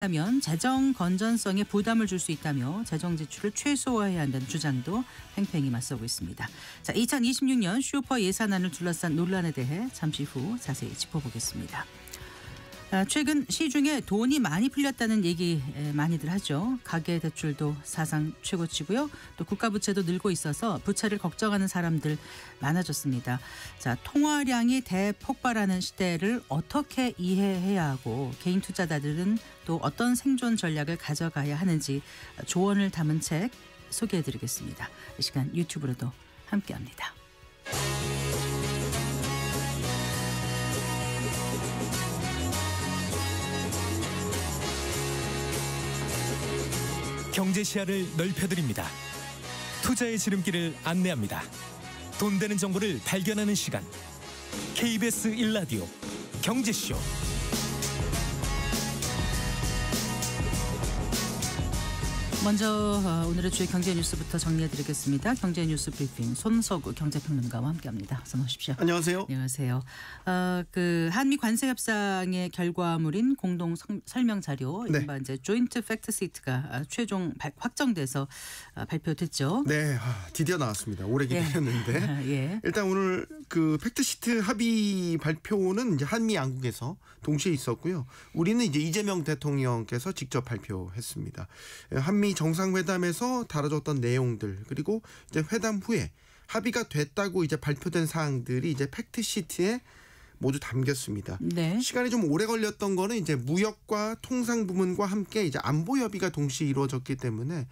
하면 재정 건전성에 부담을 줄 수 있다며 재정 지출을 최소화해야 한다는 주장도 팽팽히 맞서고 있습니다. 자, 2026년 슈퍼 예산안을 둘러싼 논란에 대해 잠시 후 자세히 짚어보겠습니다. 최근 시중에 돈이 많이 풀렸다는 얘기 많이들 하죠. 가계대출도 사상 최고치고요. 또 국가부채도 늘고 있어서 부채를 걱정하는 사람들 많아졌습니다. 자, 통화량이 대폭발하는 시대를 어떻게 이해해야 하고 개인 투자자들은 또 어떤 생존 전략을 가져가야 하는지 조언을 담은 책 소개해드리겠습니다. 이 시간 유튜브로도 함께합니다. 경제 시야를 넓혀드립니다. 투자의 지름길을 안내합니다. 돈 되는 정보를 발견하는 시간. KBS 1라디오 경제쇼. 먼저 오늘의 주요 경제 뉴스부터 정리해드리겠습니다. 경제 뉴스 브리핑 손석우 경제평론가와 함께합니다. 어서 오십시오. 안녕하세요. 안녕하세요. 그 한미 관세 협상의 결과물인 공동 설명 자료, 이른바 이제 조인트 팩트 시트가 최종 확정돼서 발표됐죠. 네, 드디어 나왔습니다. 오래 기다렸는데. 예. 일단 오늘 그 팩트 시트 합의 발표는 이제 한미 양국에서 동시에 있었고요. 우리는 이제 이재명 대통령께서 직접 발표했습니다. 한미 정상회담에서 다뤄졌던 내용들, 그리고 이제 회담 후에 합의가 됐다고 이제 발표된 사항들이 이제 팩트 시트에 모두 담겼습니다. 네. 시간이 좀 오래 걸렸던 거는 이제 무역과 통상 부문과 함께 이제 안보 협의가 동시에 이루어졌기 때문에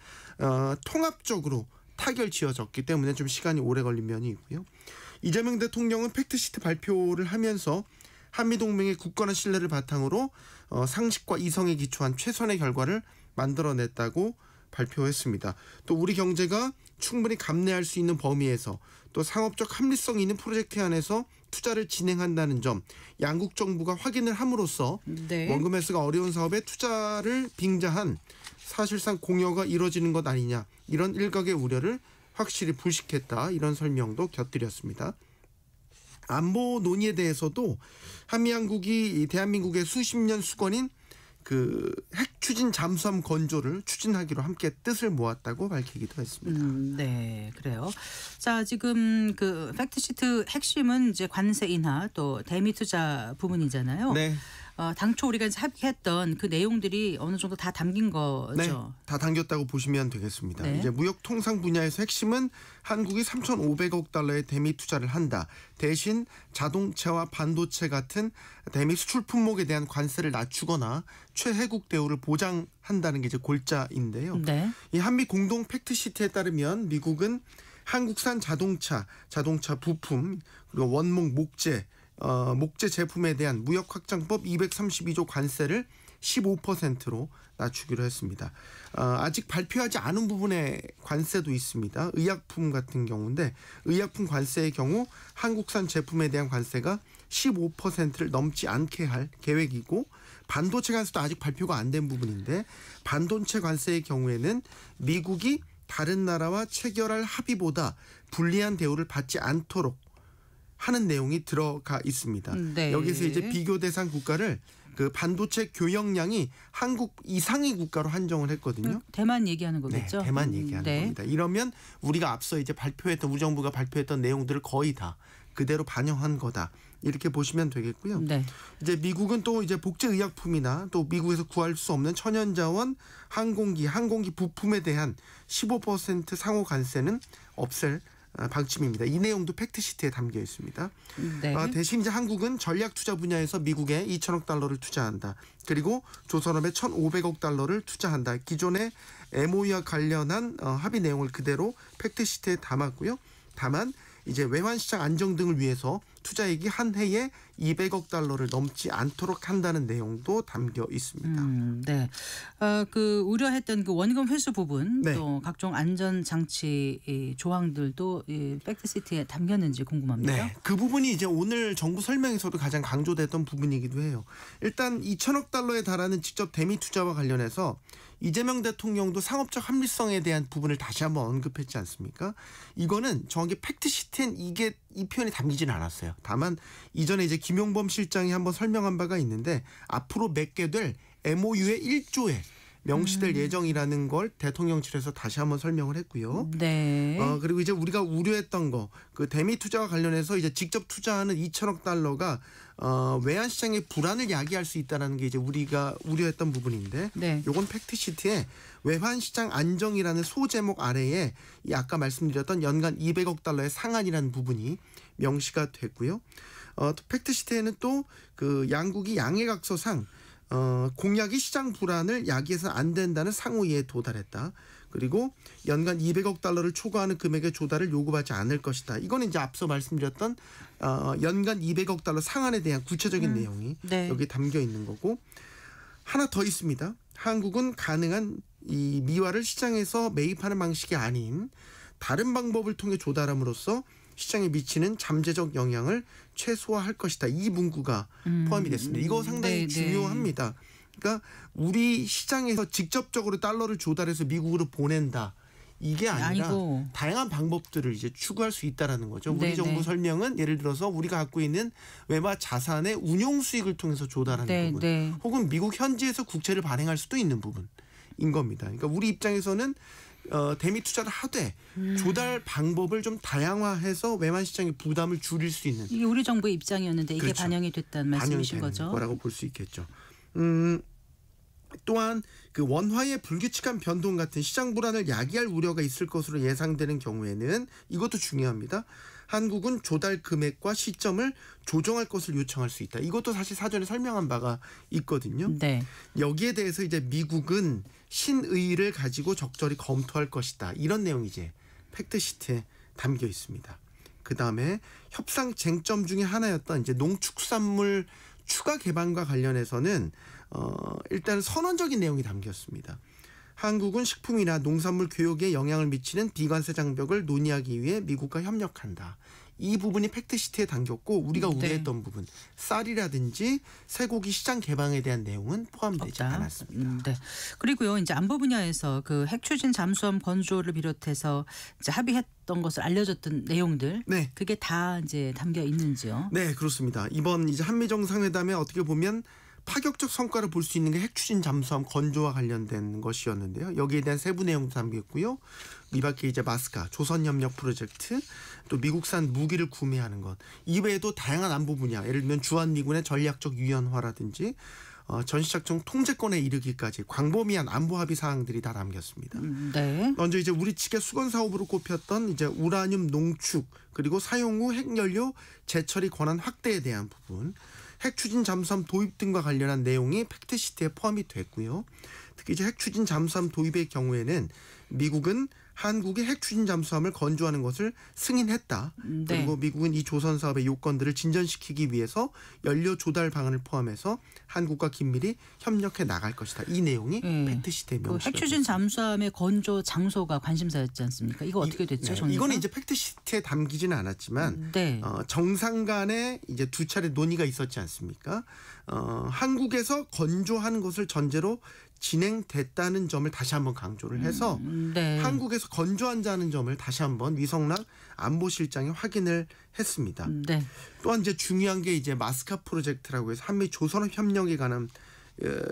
통합적으로 타결 지어졌기 때문에 좀 시간이 오래 걸린 면이 있고요. 이재명 대통령은 팩트 시트 발표를 하면서 한미 동맹의 굳건한 신뢰를 바탕으로 상식과 이성에 기초한 최선의 결과를 만들어냈다고 발표했습니다. 또 우리 경제가 충분히 감내할 수 있는 범위에서 또 상업적 합리성 있는 프로젝트 안에서 투자를 진행한다는 점 양국 정부가 확인을 함으로써 원금 회수가 어려운 사업에 투자를 빙자한 사실상 공여가 이루어지는 것 아니냐, 이런 일각의 우려를 확실히 불식했다, 이런 설명도 곁들였습니다. 안보 논의에 대해서도 한미 양국이 대한민국의 수십 년 수건인 그 핵 추진 잠수함 건조를 추진하기로 함께 뜻을 모았다고 밝히기도 했습니다. 네, 그래요. 자, 지금 그 팩트시트 핵심은 이제 관세 인하 또 대미 투자 부분이잖아요. 네. 당초 우리가 이제 합의했던 그 내용들이 어느 정도 다 담긴 거죠. 네, 다 담겼다고 보시면 되겠습니다. 네. 이제 무역 통상 분야에서 핵심은 한국이 3,500억 달러의 대미 투자를 한다. 대신 자동차와 반도체 같은 대미 수출 품목에 대한 관세를 낮추거나 최혜국 대우를 보장한다는 게 이제 골자인데요. 네. 이 한미 공동 팩트 시트에 따르면 미국은 한국산 자동차 부품, 그리고 원목 목재 제품에 대한 무역 확장법 232조 관세를 15%로 낮추기로 했습니다. 아직 발표하지 않은 부분에 관세도 있습니다. 의약품 같은 경우인데 의약품 관세의 경우 한국산 제품에 대한 관세가 15%를 넘지 않게 할 계획이고, 반도체 관세도 아직 발표가 안 된 부분인데 반도체 관세의 경우에는 미국이 다른 나라와 체결할 합의보다 불리한 대우를 받지 않도록 하는 내용이 들어가 있습니다. 네. 여기서 이제 비교 대상 국가를 그 반도체 교역량이 한국 이상의 국가로 한정을 했거든요. 대만 얘기하는 거겠죠? 네, 대만 얘기하는 겁니다. 이러면 우리가 앞서 이제 우리 정부가 발표했던 내용들을 거의 다 그대로 반영한 거다, 이렇게 보시면 되겠고요. 네. 이제 미국은 또 이제 복제 의약품이나 또 미국에서 구할 수 없는 천연자원, 항공기 부품에 대한 15% 상호 관세는 없앨 방침입니다. 이 내용도 팩트시트에 담겨 있습니다. 네. 대신 이제 한국은 전략 투자 분야에서 미국에 2천억 달러를 투자한다. 그리고 조선업에 1,500억 달러를 투자한다. 기존의 MOU와 관련한 합의 내용을 그대로 팩트시트에 담았고요. 다만 이제 외환시장 안정 등을 위해서 투자액이 한 해에 200억 달러를 넘지 않도록 한다는 내용도 담겨 있습니다. 네. 그 우려했던 그 원금 회수 부분, 네. 또 각종 안전 장치 조항들도 이 팩트시트에 담겼는지 궁금합니다. 네, 그 부분이 이제 오늘 정부 설명에서도 가장 강조됐던 부분이기도 해요. 일단 2천억 달러에 달하는 직접 대미 투자와 관련해서 이재명 대통령도 상업적 합리성에 대한 부분을 다시 한번 언급했지 않습니까? 이거는 정확히 팩트시트엔 이 표현이 담기지는 않았어요. 다만 이전에 이제 김용범 실장이 한번 설명한 바가 있는데 앞으로 맺게 될 MOU의 1조에 명시될 예정이라는 걸 대통령실에서 다시 한번 설명을 했고요. 네. 그리고 이제 우리가 우려했던 거, 그 대미 투자와 관련해서 이제 직접 투자하는 2천억 달러가 외환 시장의 불안을 야기할 수 있다는 게 이제 우리가 우려했던 부분인데, 네. 요건 팩트시트에 외환 시장 안정이라는 소제목 아래에 이 아까 말씀드렸던 연간 200억 달러의 상한이라는 부분이 명시가 됐고요. 팩트시트에는 또 그 양국이 양해각서상 공약이 시장 불안을 야기해서 안 된다는 상호이해에 도달했다. 그리고 연간 200억 달러를 초과하는 금액의 조달을 요구하지 않을 것이다. 이거는 이제 앞서 말씀드렸던 연간 200억 달러 상한에 대한 구체적인 내용이 네. 여기 담겨 있는 거고, 하나 더 있습니다. 한국은 가능한 이 미화를 시장에서 매입하는 방식이 아닌 다른 방법을 통해 조달함으로써 시장에 미치는 잠재적 영향을 최소화할 것이다. 이 문구가 포함이 됐습니다. 이거 상당히 네, 중요합니다. 그러니까 우리 시장에서 직접적으로 달러를 조달해서 미국으로 보낸다. 이게 아니라 아니고. 다양한 방법들을 이제 추구할 수 있다라는 거죠. 우리 네, 정부 네. 설명은 예를 들어서 우리가 갖고 있는 외화 자산의 운용 수익을 통해서 조달하는 네, 부분, 네. 혹은 미국 현지에서 국채를 발행할 수도 있는 부분인 겁니다. 그러니까 우리 입장에서는 대미 투자를 하되 조달 방법을 좀 다양화해서 외환 시장의 부담을 줄일 수 있는, 이게 우리 정부의 입장이었는데 이게 그렇죠. 반영이 됐다는 말씀이신 반영되는 거죠. 거라고 볼 수 있겠죠. 또한 그 원화의 불규칙한 변동 같은 시장 불안을 야기할 우려가 있을 것으로 예상되는 경우에는 이것도 중요합니다. 한국은 조달 금액과 시점을 조정할 것을 요청할 수 있다. 이것도 사실 사전에 설명한 바가 있거든요. 네. 여기에 대해서 이제 미국은 신의를 가지고 적절히 검토할 것이다. 이런 내용이 이제 팩트시트에 담겨 있습니다. 그 다음에 협상 쟁점 중에 하나였던 이제 농축산물 추가 개방과 관련해서는 일단 선언적인 내용이 담겼습니다. 한국은 식품이나 농산물 교역에 영향을 미치는 비관세 장벽을 논의하기 위해 미국과 협력한다. 이 부분이 팩트시트에 담겼고, 우리가 네. 우려했던 부분, 쌀이라든지 쇠고기 시장 개방에 대한 내용은 포함되지 없다. 않았습니다. 네. 그리고요, 이제 안보 분야에서 그 핵 추진 잠수함 건조를 비롯해서 이제 합의했던 것을 알려졌던 내용들, 네. 그게 다 이제 담겨 있는지요? 네, 그렇습니다. 이번 이제 한미 정상회담에 어떻게 보면 파격적 성과를 볼 수 있는 게 핵추진 잠수함 건조와 관련된 것이었는데요. 여기에 대한 세부 내용도 담겨 있고요. 이 밖에 이제 마스카, 조선협력 프로젝트, 또 미국산 무기를 구매하는 것, 이외에도 다양한 안보 분야, 예를 들면 주한미군의 전략적 유연화라든지 전시작전 통제권에 이르기까지 광범위한 안보 합의 사항들이 다 담겼습니다. 네. 먼저 이제 우리 측의 수건 사업으로 꼽혔던 이제 우라늄 농축, 그리고 사용 후 핵연료 재처리 권한 확대에 대한 부분, 핵추진 잠수함 도입 등과 관련한 내용이 팩트시트에 포함이 됐고요. 특히 이제 핵추진 잠수함 도입의 경우에는 미국은 한국의 핵추진 잠수함을 건조하는 것을 승인했다. 네. 그리고 미국은 이 조선 사업의 요건들을 진전시키기 위해서 연료 조달 방안을 포함해서 한국과 긴밀히 협력해 나갈 것이다. 이 내용이 팩트시트에 그 명시가 핵추진 잠수함의 건조 장소가 관심사였지 않습니까? 이거 어떻게 됐죠? 정리가? 이거는 이제 팩트시트에 담기지는 않았지만 네. 정상 간에 이제 두 차례 논의가 있었지 않습니까? 한국에서 건조하는 것을 전제로 진행됐다는 점을 다시 한번 강조를 해서 네. 한국에서 건조한다는 점을 다시 한번 위성락 안보실장이 확인을 했습니다. 네. 또한 이제 중요한 게 이제 마스카 프로젝트라고 해서 한미 조선업 협력에 관한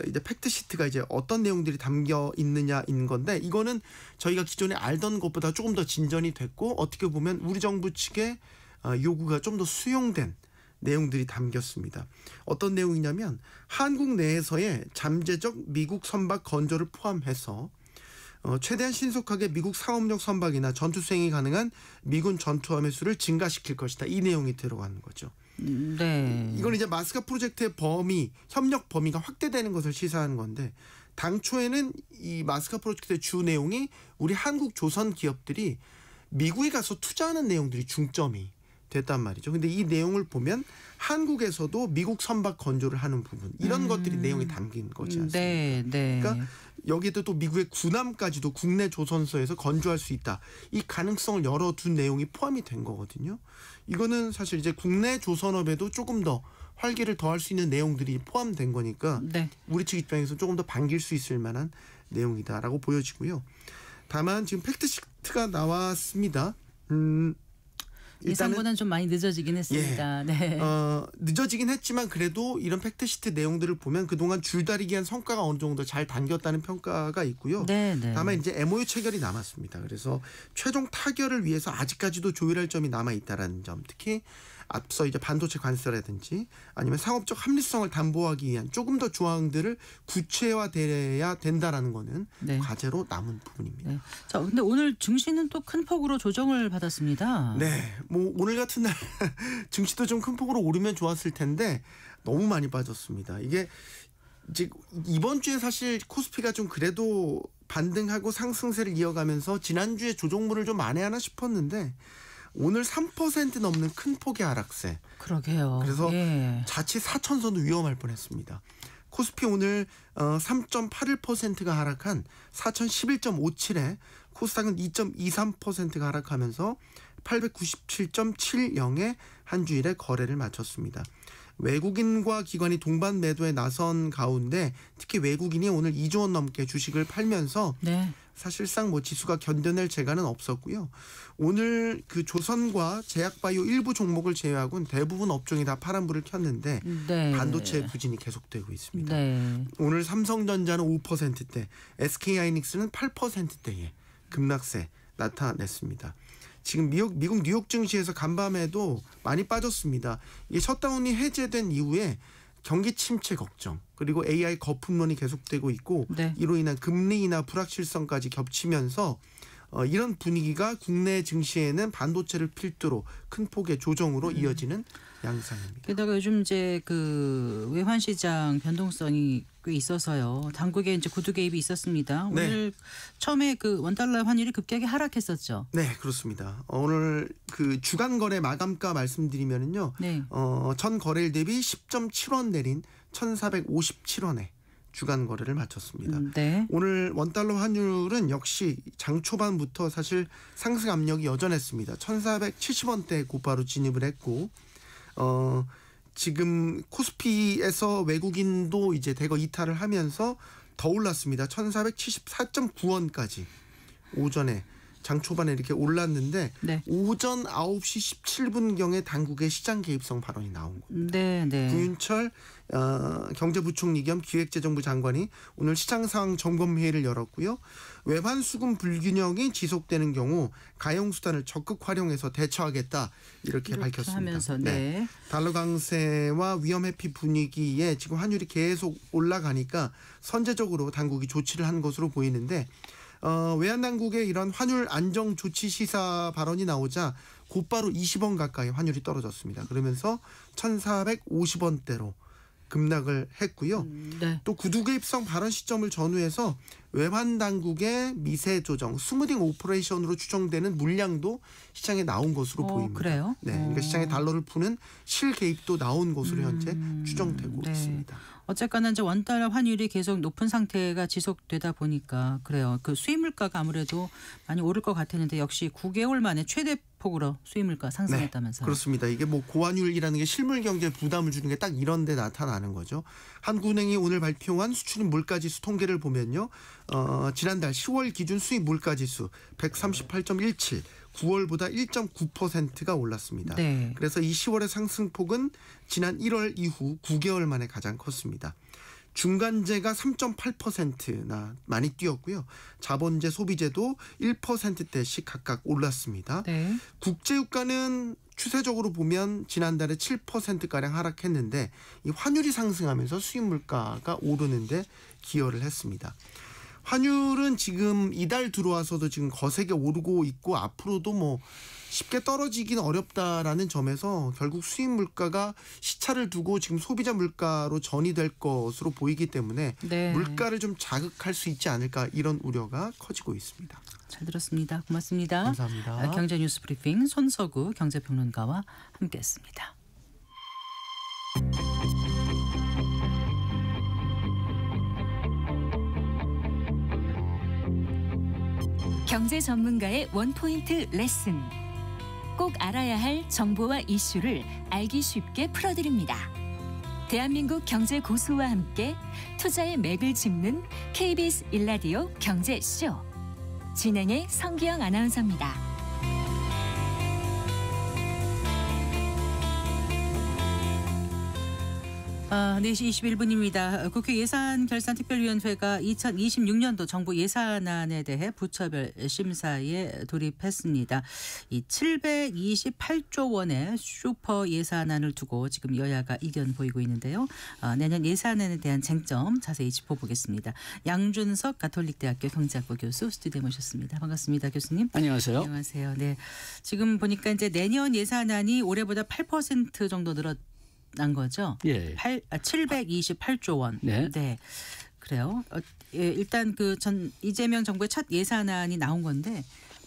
이제 팩트시트가 이제 어떤 내용들이 담겨 있느냐인 건데, 이거는 저희가 기존에 알던 것보다 조금 더 진전이 됐고, 어떻게 보면 우리 정부 측의 요구가 좀 더 수용된 내용들이 담겼습니다. 어떤 내용이냐면 한국 내에서의 잠재적 미국 선박 건조를 포함해서 최대한 신속하게 미국 상업용 선박이나 전투 수행이 가능한 미군 전투함의 수를 증가시킬 것이다. 이 내용이 들어가는 거죠. 네. 이건 이제 마스카 프로젝트의 범위, 협력 범위가 확대되는 것을 시사하는 건데, 당초에는 이 마스카 프로젝트의 주 내용이 우리 한국 조선 기업들이 미국에 가서 투자하는 내용들이 중점이 됐단 말이죠. 근데 이 내용을 보면 한국에서도 미국 선박 건조를 하는 부분, 이런 것들이 내용이 담긴 거지 않습니까? 네, 네. 그러니까 여기에도 또 미국의 군함까지도 국내 조선소에서 건조할 수 있다. 이 가능성을 열어둔 내용이 포함이 된 거거든요. 이거는 사실 이제 국내 조선업에도 조금 더 활기를 더할 수 있는 내용들이 포함된 거니까 네. 우리 측 입장에서 조금 더 반길 수 있을 만한 내용이다라고 보여지고요. 다만 지금 팩트시트가 나왔습니다. 예상보다는 좀 많이 늦어지긴 했습니다. 네. 늦어지긴 했지만 그래도 이런 팩트시트 내용들을 보면 그동안 줄다리기한 성과가 어느 정도 잘 당겼다는 평가가 있고요. 네, 네. 다만 이제 MOU 체결이 남았습니다. 그래서 최종 타결을 위해서 아직까지도 조율할 점이 남아 있다라는 점, 특히 앞서 이제 반도체 관세라든지 아니면 상업적 합리성을 담보하기 위한 조금 더 조항들을 구체화돼야 된다라는 거는 네. 과제로 남은 부분입니다. 네. 자, 근데 오늘 증시는 또 큰 폭으로 조정을 받았습니다. 네, 뭐 오늘 같은 날 증시도 좀 큰 폭으로 오르면 좋았을 텐데 너무 많이 빠졌습니다. 이게 이제 이번 주에 사실 코스피가 좀 그래도 반등하고 상승세를 이어가면서 지난주에 조정물을 좀 만회하나 싶었는데 오늘 3% 넘는 큰 폭의 하락세. 그러게요. 그래서 예. 자칫 4천선도 위험할 뻔했습니다. 코스피 오늘 3.81%가 하락한 4,011.57에 코스닥은 2.23%가 하락하면서 897.70에 한 주일에 거래를 마쳤습니다. 외국인과 기관이 동반 매도에 나선 가운데 특히 외국인이 오늘 2조 원 넘게 주식을 팔면서 네. 사실상 뭐 지수가 견뎌낼 재간은 없었고요. 오늘 그 조선과 제약바이오 일부 종목을 제외하고는 대부분 업종이 다 파란불을 켰는데 네. 반도체 부진이 계속되고 있습니다. 네. 오늘 삼성전자는 5%대, SK하이닉스는 8%대의 급락세 나타냈습니다. 지금 미국 뉴욕 증시에서 간밤에도 많이 빠졌습니다. 이 셧다운이 해제된 이후에 경기 침체 걱정 그리고 AI 거품론이 계속되고 있고 네. 이로 인한 금리 인하 불확실성까지 겹치면서 이런 분위기가 국내 증시에는 반도체를 필두로 큰 폭의 조정으로 이어지는 양상입니다. 게다가 요즘 이제 그 외환 시장 변동성이 꽤 있어서요. 당국에 이제 구두 개입이 있었습니다. 네. 오늘 처음에 그 원달러 환율이 급격히 하락했었죠. 네, 그렇습니다. 오늘 그 주간 거래 마감가 말씀드리면은요. 네. 전 거래일 대비 10.7원 내린 1,457원에 주간 거래를 마쳤습니다. 네. 오늘 원달러 환율은 역시 장 초반부터 사실 상승 압력이 여전했습니다. 1,470원대 고가로 진입을 했고 지금 코스피에서 외국인도 이제 대거 이탈을 하면서 더 올랐습니다. 1,474.9원까지 오전에 장 초반에 이렇게 올랐는데 네. 오전 9시 17분경에 당국의 시장 개입성 발언이 나온 겁니다. 네, 네. 구윤철 경제부총리 겸 기획재정부 장관이 오늘 시장 상황 점검 회의를 열었고요. 외환 수급 불균형이 지속되는 경우 가용 수단을 적극 활용해서 대처하겠다 이렇게 밝혔습니다. 하면서 네. 달러 강세와 위험 회피 분위기에 지금 환율이 계속 올라가니까 선제적으로 당국이 조치를 한 것으로 보이는데 외환당국의 이런 환율 안정 조치 시사 발언이 나오자 곧바로 20원 가까이 환율이 떨어졌습니다. 그러면서 1,450원대로 급락을 했고요. 네. 또 구두 개입성 발언 시점을 전후해서 외환당국의 미세 조정, 스무딩 오퍼레이션으로 추정되는 물량도 시장에 나온 것으로 보입니다. 그래요? 네, 그러니까 시장에 달러를 푸는 실 개입도 나온 것으로 현재 추정되고 네. 있습니다. 어쨌거나 이제 원달러 환율이 계속 높은 상태가 지속되다 보니까 그래요. 그 수입 물가가 아무래도 많이 오를 것 같았는데 역시 9개월 만에 최대 폭으로 수입 물가 상승했다면서요. 그렇습니다. 이게 뭐 고환율이라는 게 실물 경제에 부담을 주는 게 딱 이런 데 나타나는 거죠. 한국은행이 오늘 발표한 수출입 물가지수 통계를 보면요. 지난달 10월 기준 수입 물가지수 138.17, 9월보다 1.9%가 올랐습니다. 네. 그래서 이 10월의 상승폭은 지난 1월 이후 9개월 만에 가장 컸습니다. 중간재가 3.8%나 많이 뛰었고요. 자본재, 소비재도 1%대씩 각각 올랐습니다. 네. 국제유가는 추세적으로 보면 지난달에 7%가량 하락했는데 이 환율이 상승하면서 수입 물가가 오르는데 기여를 했습니다. 환율은 지금 이달 들어와서도 지금 거세게 오르고 있고 앞으로도 뭐 쉽게 떨어지기는 어렵다라는 점에서 결국 수입 물가가 시차를 두고 지금 소비자 물가로 전이될 것으로 보이기 때문에 네. 물가를 좀 자극할 수 있지 않을까 이런 우려가 커지고 있습니다. 잘 들었습니다. 고맙습니다. 감사합니다. 경제 뉴스 브리핑 손서구 경제평론가와 함께했습니다. 경제 전문가의 원포인트 레슨. 꼭 알아야 할 정보와 이슈를 알기 쉽게 풀어드립니다. 대한민국 경제 고수와 함께 투자의 맥을 짚는 KBS 1라디오 경제쇼. 진행의 성기영 아나운서입니다. 4시 21분입니다. 국회 예산결산특별위원회가 2026년도 정부 예산안에 대해 부처별 심사에 돌입했습니다. 이 728조 원의 슈퍼 예산안을 두고 지금 여야가 이견 보이고 있는데요. 내년 예산안에 대한 쟁점 자세히 짚어보겠습니다. 양준석 가톨릭대학교 경제학부 교수 스튜디오에 모셨습니다. 반갑습니다, 교수님. 안녕하세요. 안녕하세요. 네, 지금 보니까 이제 내년 예산안이 올해보다 8% 정도 늘어난 거죠. 예. 728조 원. 네. 네. 그래요. 일단 그 이재명 정부의 첫 예산안이 나온 건데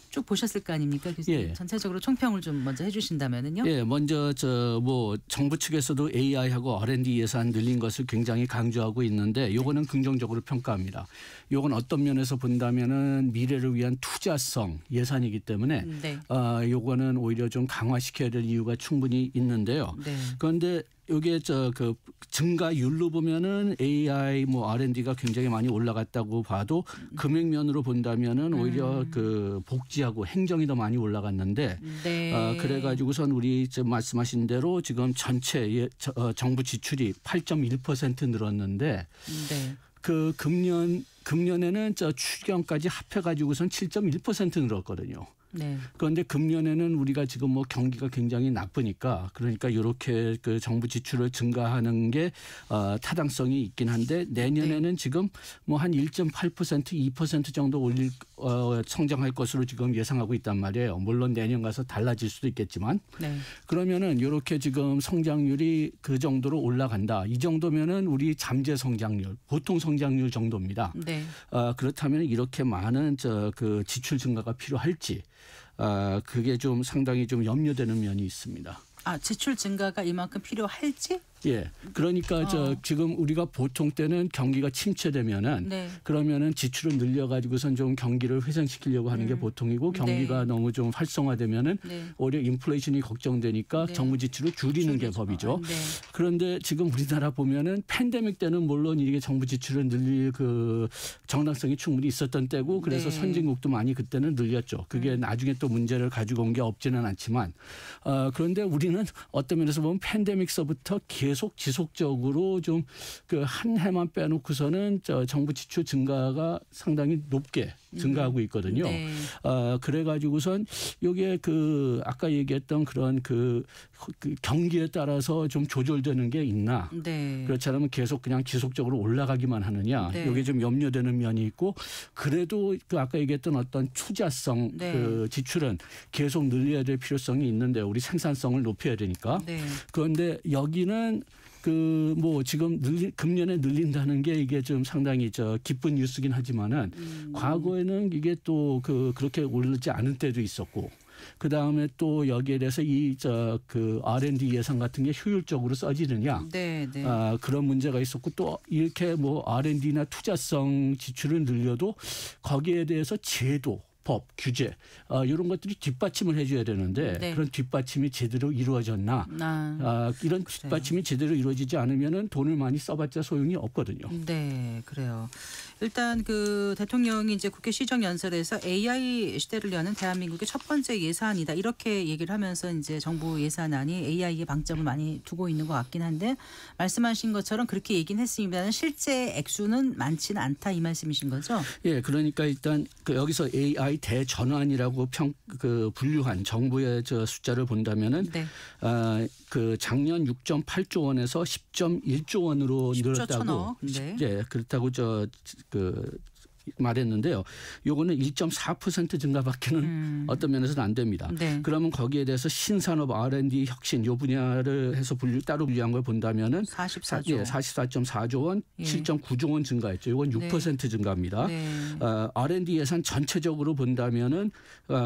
쭉 보셨을 거 아닙니까, 교수님? 예. 전체적으로 총평을 좀 먼저 해주신다면은요. 예, 먼저 정부 측에서도 AI하고 R&D 예산 늘린 것을 굉장히 강조하고 있는데 요거는 긍정적으로 평가합니다. 요건 어떤 면에서 본다면은 미래를 위한 투자성 예산이기 때문에 네. 요거는 오히려 좀 강화시켜야 될 이유가 충분히 있는데요. 네. 그런데 요게 그 증가율로 보면은 AI R&D가 굉장히 많이 올라갔다고 봐도 금액면으로 본다면은 오히려 그 복지하고 행정이 더 많이 올라갔는데 네. 그래가지고선 우리 지금 말씀하신 대로 지금 전체 정부 지출이 8.1% 늘었는데 네. 그 금년에는 추경까지 합해가지고선 7.1% 늘었거든요. 네. 그런데 금년에는 우리가 지금 경기가 굉장히 나쁘니까 그러니까 이렇게 그 정부 지출을 증가하는 게 타당성이 있긴 한데 내년에는 네. 지금 한 1.8% 2% 정도 성장할 것으로 지금 예상하고 있단 말이에요. 물론 내년 가서 달라질 수도 있겠지만 네. 그러면은 이렇게 지금 성장률이 그 정도로 올라간다. 이 정도면은 우리 잠재 성장률, 보통 성장률 정도입니다. 네. 그렇다면 이렇게 많은 그 지출 증가가 필요할지 그게 좀 상당히 좀 염려되는 면이 있습니다. 지출 증가가 이만큼 필요할지? 예. 그러니까 지금 우리가 보통 때는 경기가 침체되면은 네. 그러면은 지출을 늘려가지고선 좀 경기를 회생시키려고 하는 게 보통이고 경기가 네. 너무 좀 활성화되면은 네. 오히려 인플레이션이 걱정되니까 네. 정부 지출을 줄이는 게 법이죠. 네. 그런데 지금 우리나라 보면은 팬데믹 때는 물론 이게 정부 지출을 늘릴 그 정당성이 충분히 있었던 때고 그래서 네. 선진국도 많이 그때는 늘렸죠. 그게 나중에 또 문제를 가지고 온 게 없지는 않지만 그런데 우리는 어떤 면에서 보면 팬데믹서부터 계속 지속적으로 좀 그 한 해만 빼놓고서는 정부 지출 증가가 상당히 높게 증가하고 있거든요. 네. 그래가지고선 이게 그 아까 얘기했던 그런 그 경기에 따라서 좀 조절되는 게 있나? 네. 그렇지 않으면 계속 그냥 지속적으로 올라가기만 하느냐? 네. 이게 좀 염려되는 면이 있고 그래도 그 아까 얘기했던 어떤 투자성 네. 그 지출은 계속 늘려야 될 필요성이 있는데 우리 생산성을 높여야 되니까. 네. 그런데 여기는 그 지금 금년에 늘린다는 게 이게 좀 상당히 기쁜 뉴스긴 하지만은 과거에는 이게 또 그렇게 오르지 않은 때도 있었고 그 다음에 또 여기에 대해서 그 R&D 예산 같은 게 효율적으로 써지느냐 네. 네. 그런 문제가 있었고 또 이렇게 R&D나 투자성 지출을 늘려도 거기에 대해서 제도 법, 규제 이런 것들이 뒷받침을 해줘야 되는데 네. 그런 뒷받침이 제대로 이루어졌나 이런 그래요. 뒷받침이 제대로 이루어지지 않으면은 돈을 많이 써봤자 소용이 없거든요. 네, 그래요. 일단 그 대통령이 이제 국회 시정연설에서 AI 시대를 여는 대한민국의 첫 번째 예산이다 이렇게 얘기를 하면서 이제 정부 예산안이 AI에 방점을 많이 두고 있는 것 같긴 한데 말씀하신 것처럼 그렇게 얘기는 했습니다만 실제 액수는 많지는 않다 이 말씀이신 거죠? 예, 그러니까 일단 여기서 AI 대전환이라고 분류한 정부의 숫자를 본다면은 네. 그 작년 6.8조 원에서 10.1조 원으로 10조 늘었다고. 천억. 네. 예, 그렇다고 말했는데요. 요거는 1.4% 증가밖에는 어떤 면에서는 안 됩니다. 네. 그러면 거기에 대해서 신산업 R&D 혁신 요 분야를 해서 따로 분류한 걸 본다면은 44조. 예, 44.4조 원, 예. 7.9조 원 증가했죠. 이건 6% 증가입니다. 네. R&D 예산 전체적으로 본다면은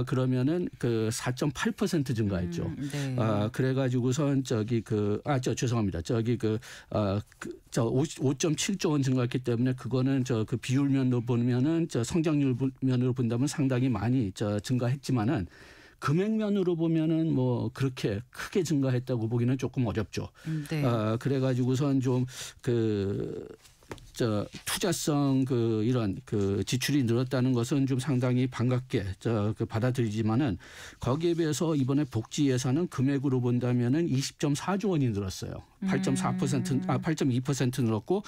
그러면은 그 4.8% 증가했죠. 네. 그래가지고선 죄송합니다. 5.7조 원 증가했기 때문에 그거는 그 비율면으로 보면은 성장률 면으로 본다면 상당히 많이 증가했지만은 금액면으로 보면은 그렇게 크게 증가했다고 보기는 조금 어렵죠. 네. 그래가지고선 좀 투자성 이런 지출이 늘었다는 것은 좀 상당히 반갑게 받아들이지만은 거기에 비해서 이번에 복지 예산은 금액으로 본다면은 20.4조 원이 늘었어요. 8.2% 늘었고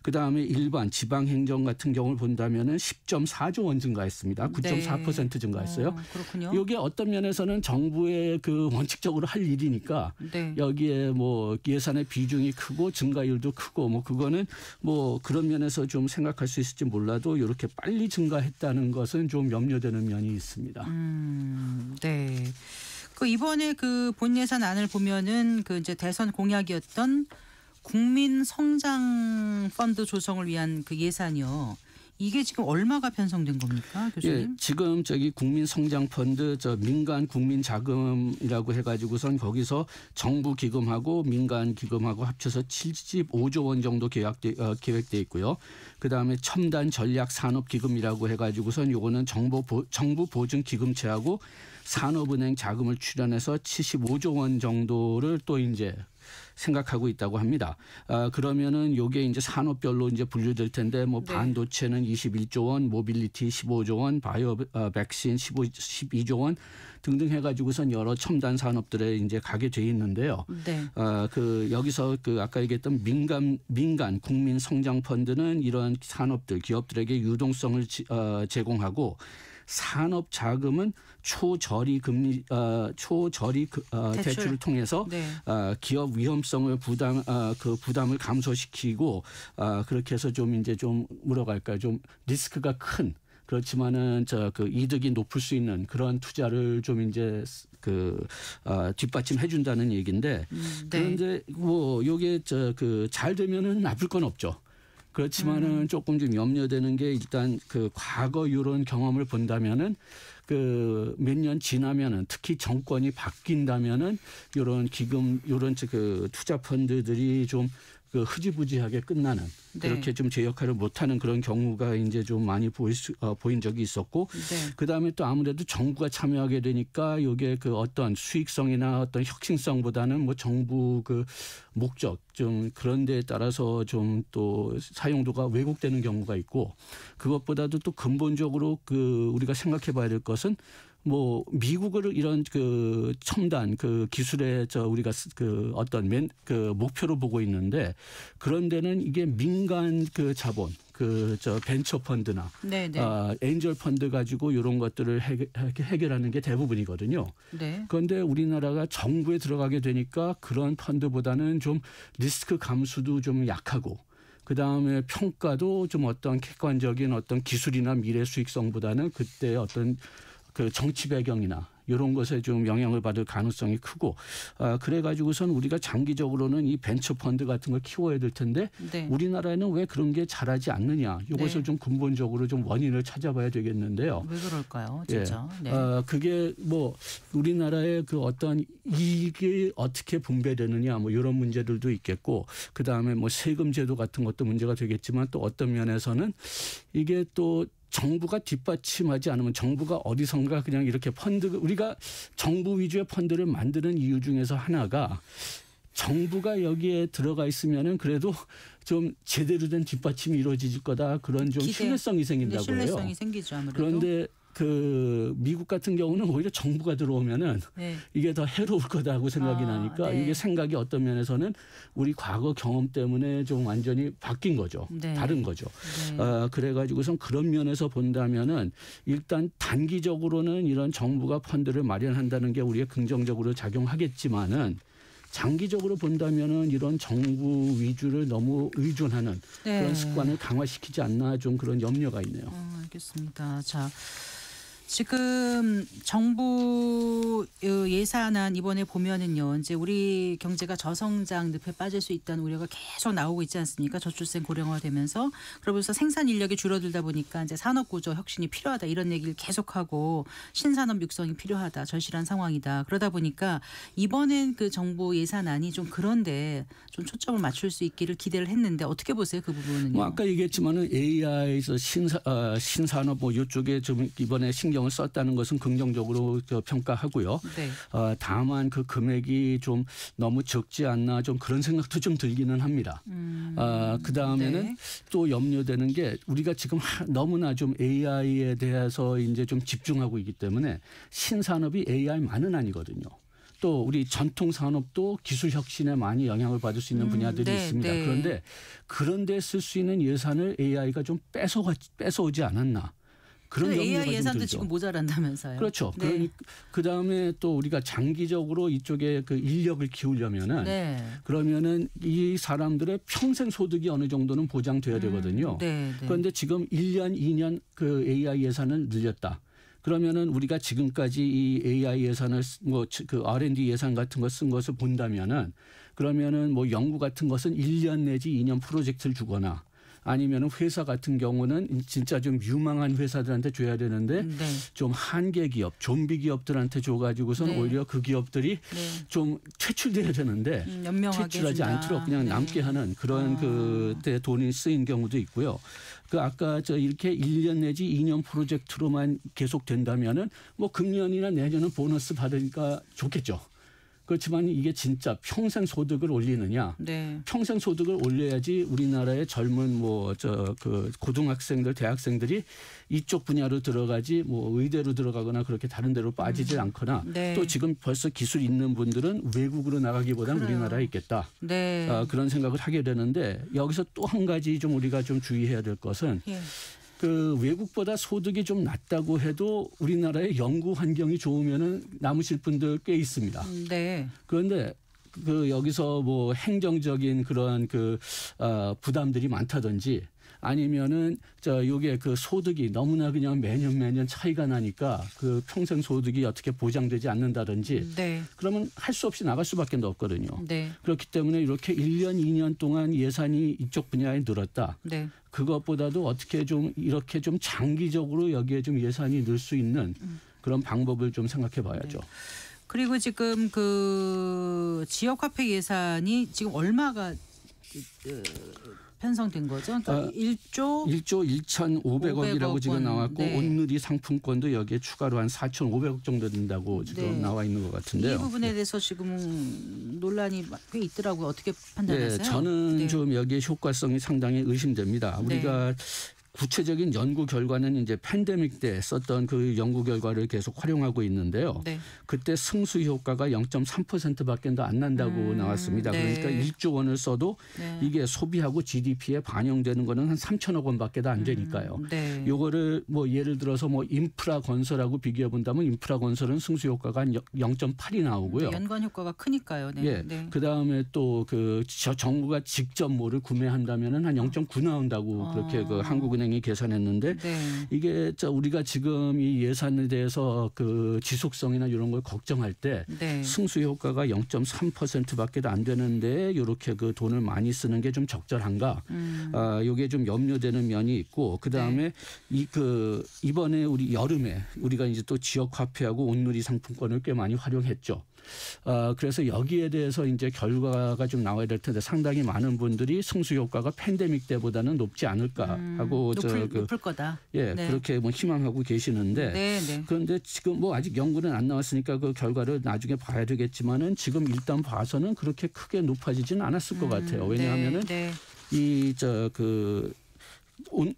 그다음에 일반 지방 행정 같은 경우를 본다면은 10.4조 원 증가했습니다. 9.4% 증가했어요. 그렇군요. 이게 어떤 면에서는 정부의 원칙적으로 할 일이니까 네. 여기에 뭐 예산의 비중이 크고 증가율도 크고 뭐 그거는 뭐 그런 면에서 좀 생각할 수 있을지 몰라도 이렇게 빨리 증가했다는 것은 좀 염려되는 면이 있습니다. 네. 이번에 본 예산안을 보면은 이제 대선 공약이었던 국민 성장 펀드 조성을 위한 예산이요. 이게 지금 얼마가 편성된 겁니까, 교수님? 예, 지금 국민 성장 펀드 민간 국민 자금이라고 해가지고선 거기서 정부 기금하고 민간 기금하고 합쳐서 75조 원 정도 계획돼 있고요. 그 다음에 첨단 전략 산업 기금이라고 해가지고선 요거는 정부 보증 기금체하고 산업은행 자금을 출연해서 75조 원 정도를 또 이제 생각하고 있다고 합니다. 그러면은 요게 이제 산업별로 이제 분류될 텐데 뭐 네. 반도체는 21조 원, 모빌리티 15조 원, 바이오 백신 12조 원 등등 해가지고선 여러 첨단 산업들에 이제 가게 돼 있는데요. 네. 여기서 아까 얘기했던 민간 국민 성장 펀드는 이런 산업들 기업들에게 유동성을 제공하고 산업 자금은 초저리 금리 대출을 통해서 네. 기업 위험성을 부담을 감소시키고 그렇게 해서 좀 뭐랄까요 좀 리스크가 큰 그렇지만은 이득이 높을 수 있는 그런 투자를 좀 이제 뒷받침해 준다는 얘기인데 그런데 뭐 요게 잘 되면은 나쁠 건 없죠. 그렇지만은 조금 좀 염려되는 게 일단 과거 이런 경험을 본다면은 몇 년 지나면은 특히 정권이 바뀐다면은 이런 기금 이런 투자 펀드들이 좀 흐지부지하게 끝나는 그렇게 좀 제 역할을 못하는 그런 경우가 이제 좀 많이 보인 적이 있었고 그다음에 또 아무래도 정부가 참여하게 되니까 이게 어떤 수익성이나 어떤 혁신성보다는 뭐 정부 목적 좀 그런 데에 따라서 좀 또 사용도가 왜곡되는 경우가 있고 그것보다도 또 근본적으로 우리가 생각해 봐야 될 것은 뭐 미국을 이런 첨단 기술에 우리가 어떤 목표로 보고 있는데 그런 데는 이게 민간 자본 벤처 펀드나 엔젤 펀드 가지고 이런 것들을 해결하는 게 대부분이거든요. 네. 그런데 우리나라가 정부에 들어가게 되니까 그런 펀드보다는 좀 리스크 감수도 좀 약하고 그다음에 평가도 좀 어떤 객관적인 어떤 기술이나 미래 수익성보다는 그때 어떤 정치 배경이나 이런 것에 좀 영향을 받을 가능성이 크고 그래가지고선 우리가 장기적으로는 이 벤처 펀드 같은 걸 키워야 될 텐데 우리나라에는 왜 그런 게 잘하지 않느냐 이것을 좀 근본적으로 좀 원인을 찾아봐야 되겠는데요. 왜 그럴까요, 진짜? 예. 그게 뭐 우리나라의 어떤 이익이 어떻게 분배되느냐 뭐 이런 문제들도 있겠고 그 다음에 뭐 세금 제도 같은 것도 문제가 되겠지만 또 어떤 면에서는 이게 또 정부가 뒷받침하지 않으면 정부가 어디선가 그냥 이렇게 우리가 정부 위주의 펀드를 만드는 이유 중에서 하나가 정부가 여기에 들어가 있으면은 그래도 좀 제대로 된 뒷받침이 이루어질 거다 그런 좀 신뢰성이 생긴다고 해요. 신뢰성이 생기죠 아무래도. 그런데 미국 같은 경우는 오히려 정부가 들어오면은 이게 더 해로울 거다고 생각이 나니까 이게 생각이 어떤 면에서는 우리 과거 경험 때문에 좀 완전히 바뀐 거죠. 다른 거죠. 그래가지고선 그런 면에서 본다면은 일단 단기적으로는 이런 정부가 펀드를 마련한다는 게 우리가 긍정적으로 작용하겠지만은 장기적으로 본다면은 이런 정부 위주를 너무 의존하는 그런 습관을 강화시키지 않나 좀 그런 염려가 있네요. 알겠습니다. 자. 지금 정부 예산안 이번에 보면은요, 이제 우리 경제가 저성장 늪에 빠질 수 있다는 우려가 계속 나오고 있지 않습니까? 저출생 고령화되면서 그러면서 생산 인력이 줄어들다 보니까 이제 산업 구조 혁신이 필요하다 이런 얘기를 계속하고 신산업 육성이 필요하다 절실한 상황이다. 그러다 보니까 이번엔 정부 예산안이 좀 그런데 좀 초점을 맞출 수 있기를 기대를 했는데 어떻게 보세요 그 부분은요? 뭐 아까 얘기했지만은 AI에서 신산업 뭐 이쪽에 좀 이번에 신경 신경을 썼다는 것은 긍정적으로 평가하고요. 네. 다만 그 금액이 좀 너무 적지 않나 좀 그런 생각도 좀 들기는 합니다. 그 다음에는 네. 또 염려되는 게 우리가 지금 너무나 좀 AI에 대해서 이제 좀 집중하고 있기 때문에 신산업이 AI만은 아니거든요. 또 우리 전통 산업도 기술 혁신에 많이 영향을 받을 수 있는 분야들이 네, 있습니다. 네. 그런데 그런데 쓸 수 있는 예산을 AI가 좀 뺏어오지 않았나. 그런 AI 염려가 좀 예산도 들죠. 지금 모자란다면서요. 그렇죠. 네. 그다음에 또 우리가 장기적으로 이쪽에 그 인력을 키우려면은 네. 그러면은 이 사람들의 평생 소득이 어느 정도는 보장돼야 되거든요. 네, 네. 그런데 지금 1년, 2년 그 AI 예산을 늘렸다. 그러면은 우리가 지금까지 이 AI 예산을 그 R&D 예산 같은 거 쓴 것을 본다면은 그러면은 뭐 연구 같은 것은 1년 내지 2년 프로젝트를 주거나 아니면은 회사 같은 경우는 진짜 좀 유망한 회사들한테 줘야 되는데 네. 좀 한계 기업, 좀비 기업들한테 줘가지고선 네. 오히려 그 기업들이 네. 좀 퇴출돼야 되는데 연명하게 퇴출하지 해준다. 않도록 그냥 네. 남게 하는 그런 그때 돈이 쓰인 경우도 있고요. 그 아까 이렇게 1년 내지 2년 프로젝트로만 계속 된다면은 뭐 금년이나 내년은 보너스 받으니까 좋겠죠. 그렇지만 이게 진짜 평생 소득을 올리느냐? 네. 평생 소득을 올려야지 우리나라의 젊은 그 고등학생들, 대학생들이 이쪽 분야로 들어가지 뭐 의대로 들어가거나 그렇게 다른 데로 빠지질 않거나 네. 또 지금 벌써 기술 있는 분들은 외국으로 나가기보다는 그래요. 우리나라에 있겠다. 네. 그런 생각을 하게 되는데 여기서 또 한 가지 좀 우리가 좀 주의해야 될 것은 예. 그 외국보다 소득이 좀 낮다고 해도 우리나라의 연구 환경이 좋으면은 남으실 분들 꽤 있습니다. 네. 그런데 그 여기서 뭐 행정적인 그러한 그 부담들이 많다든지 아니면은 요게 그 소득이 너무나 그냥 매년 차이가 나니까 그 평생 소득이 어떻게 보장되지 않는다든지 네. 그러면 할 수 없이 나갈 수밖에 없거든요. 네. 그렇기 때문에 이렇게 1년, 2년 동안 예산이 이쪽 분야에 늘었다. 네. 그것보다도 어떻게 좀 이렇게 좀 장기적으로 여기에 좀 예산이 늘 수 있는 그런 방법을 좀 생각해 봐야죠. 그리고 지금 그 지역화폐 예산이 지금 얼마가 편성된 거죠? 그러니까 1조 1,500억이라고 지금 원. 나왔고 네. 온누리 상품권도 여기에 추가로 한 4,500억 정도 된다고 지금 네. 나와 있는 것 같은데요. 이 부분에 대해서 지금 논란이 꽤 있더라고요. 어떻게 판단하세요? 네, 저는 네. 좀 여기에 효과성이 상당히 의심됩니다. 우리가 구체적인 연구 결과는 이제 팬데믹 때 썼던 그 연구 결과를 계속 활용하고 있는데요. 네. 그때 승수 효과가 0.3%밖에 더 안 난다고 나왔습니다. 네. 그러니까 1조 원을 써도 네. 이게 소비하고 GDP에 반영되는 거는 한 3천억 원밖에 더 안 되니까요. 네. 요거를 뭐 예를 들어서 뭐 인프라 건설하고 비교해 본다면 인프라 건설은 승수 효과가 한 0.8이 나오고요. 연관 효과가 크니까요. 네. 예. 네. 그다음에 또 그 정부가 직접 뭐를 구매한다면은 한 0.9 나온다고 그렇게 그 한국은행이 계산했는데 네. 이게 우리가 지금 이 예산에 대해서 그 지속성이나 이런 걸 걱정할 때 네. 승수 효과가 0.3%밖에 안 되는데 이렇게 그 돈을 많이 쓰는 게 좀 적절한가? 이게 좀 염려되는 면이 있고 그다음에 이번에 우리 여름에 우리가 이제 또 지역 화폐하고 온누리 상품권을 꽤 많이 활용했죠. 그래서 여기에 대해서 이제 결과가 좀 나와야 될 텐데 상당히 많은 분들이 승수 효과가 팬데믹 때보다는 높지 않을까 하고 높을 거다. 예, 네. 그렇게 뭐 희망하고 계시는데 네, 네. 그런데 지금 뭐 아직 연구는 안 나왔으니까 그 결과를 나중에 봐야 되겠지만은 지금 일단 봐서는 그렇게 크게 높아지지는 않았을 것 같아요. 왜냐하면은 네.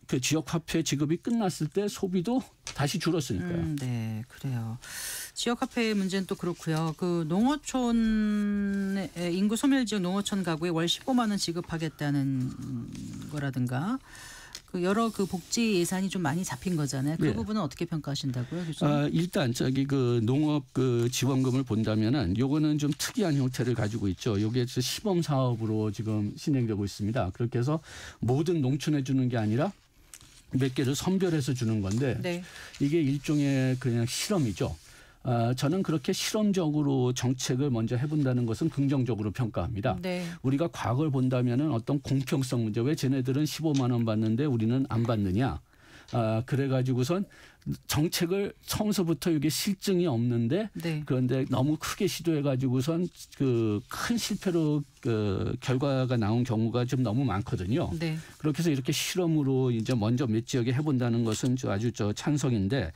그 지역 화폐 지급이 끝났을 때 소비도 다시 줄었으니까요. 네, 그래요. 지역 화폐 문제는 또 그렇고요. 그 농어촌 인구 소멸 지역 농어촌 가구에 월 15만 원 지급하겠다는 거라든가 그 여러 그 복지 예산이 좀 많이 잡힌 거잖아요. 그 네. 부분은 어떻게 평가하신다고요, 교수님? 일단 그 농업 그 지원금을 본다면은 요거는 좀 특이한 형태를 가지고 있죠. 요게 시범 사업으로 지금 진행되고 있습니다. 그렇게 해서 모든 농촌에 주는 게 아니라 몇 개를 선별해서 주는 건데 네. 이게 일종의 그냥 실험이죠. 저는 그렇게 실험적으로 정책을 먼저 해본다는 것은 긍정적으로 평가합니다. 네. 우리가 과거를 본다면은 어떤 공평성 문제 왜 쟤네들은 15만 원 받는데 우리는 안 받느냐. 그래가지고선 정책을 처음서부터 이게 실증이 없는데 네. 그런데 너무 크게 시도해가지고선 그 큰 실패로 그 결과가 나온 경우가 좀 너무 많거든요. 네. 그렇게 해서 이렇게 실험으로 이제 먼저 몇 지역에 해본다는 것은 아주 찬성인데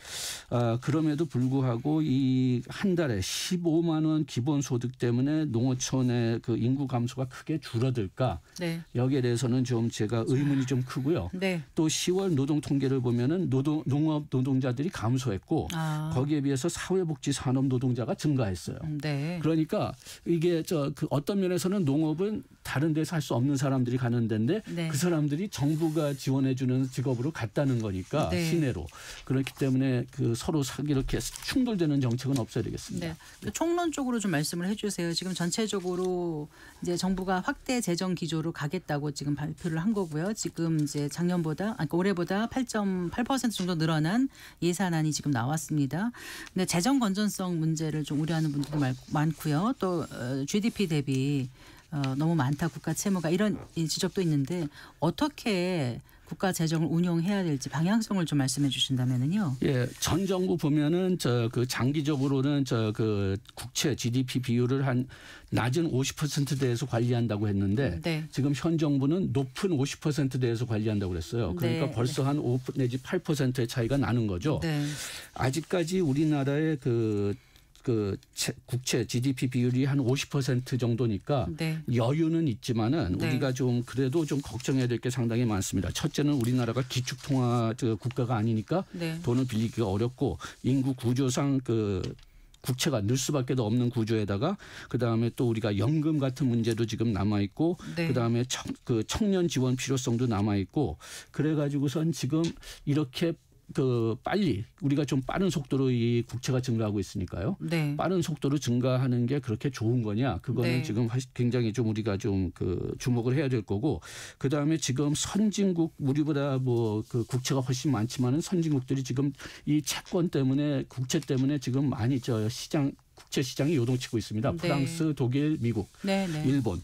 그럼에도 불구하고 이 한 달에 15만 원 기본소득 때문에 농어촌의 그 인구 감소가 크게 줄어들까? 네. 여기에 대해서는 좀 제가 의문이 좀 크고요. 네. 또 10월 노동 통계를 보면은 농업 노동자들이 감소했고 거기에 비해서 사회복지 산업 노동자가 증가했어요. 네. 그러니까 이게 그 어떤 면에서는 농업은 다른 데서 할 수 없는 사람들이 가는 데인데 네. 그 사람들이 정부가 지원해 주는 직업으로 갔다는 거니까 네. 시내로. 그렇기 때문에 그 서로 이렇게 충돌되는 정책은 없어야 되겠습니다. 네. 그 총론적으로 좀 말씀을 해주세요. 지금 전체적으로 이제 정부가 확대 재정 기조로 가겠다고 지금 발표를 한 거고요. 지금 이제 작년보다 그러니까 올해보다 8.8% 정도 늘어난 예산안이 지금 나왔습니다. 근데 재정 건전성 문제를 좀 우려하는 분들도 많고요. 또 GDP 대비 너무 많다 국가 채무가 이런 지적도 있는데 어떻게 국가 재정을 운용해야 될지 방향성을 좀 말씀해 주신다면은요. 예, 전 정부 보면은 그 장기적으로는 그 국채 GDP 비율을 한 낮은 50%대에서 관리한다고 했는데 네. 지금 현 정부는 높은 50%대에서 관리한다고 그랬어요. 그러니까 네. 벌써 한 5 내지 8%의 차이가 나는 거죠. 네. 아직까지 우리나라의 그 국채 GDP 비율이 한 50% 정도니까 네. 여유는 있지만은 네. 우리가 좀 그래도 좀 걱정해야 될 게 상당히 많습니다. 첫째는 우리나라가 기축통화 국가가 아니니까 네. 돈을 빌리기가 어렵고 인구 구조상 국채가 늘 수밖에 없는 구조에다가 그다음에 또 우리가 연금 같은 문제도 지금 남아 있고 네. 그다음에 청년 지원 필요성도 남아 있고 그래가지고선 지금 이렇게 빨리 우리가 좀 빠른 속도로 이 국채가 증가하고 있으니까요. 네. 빠른 속도로 증가하는 게 그렇게 좋은 거냐? 그거는 네. 지금 굉장히 좀 우리가 좀 주목을 해야 될 거고 그다음에 지금 선진국 우리보다 그 국채가 훨씬 많지만은 선진국들이 지금 이 채권 때문에 국채 때문에 지금 많이 국채 시장이 요동치고 있습니다. 네. 프랑스, 독일, 미국, 네. 네. 일본.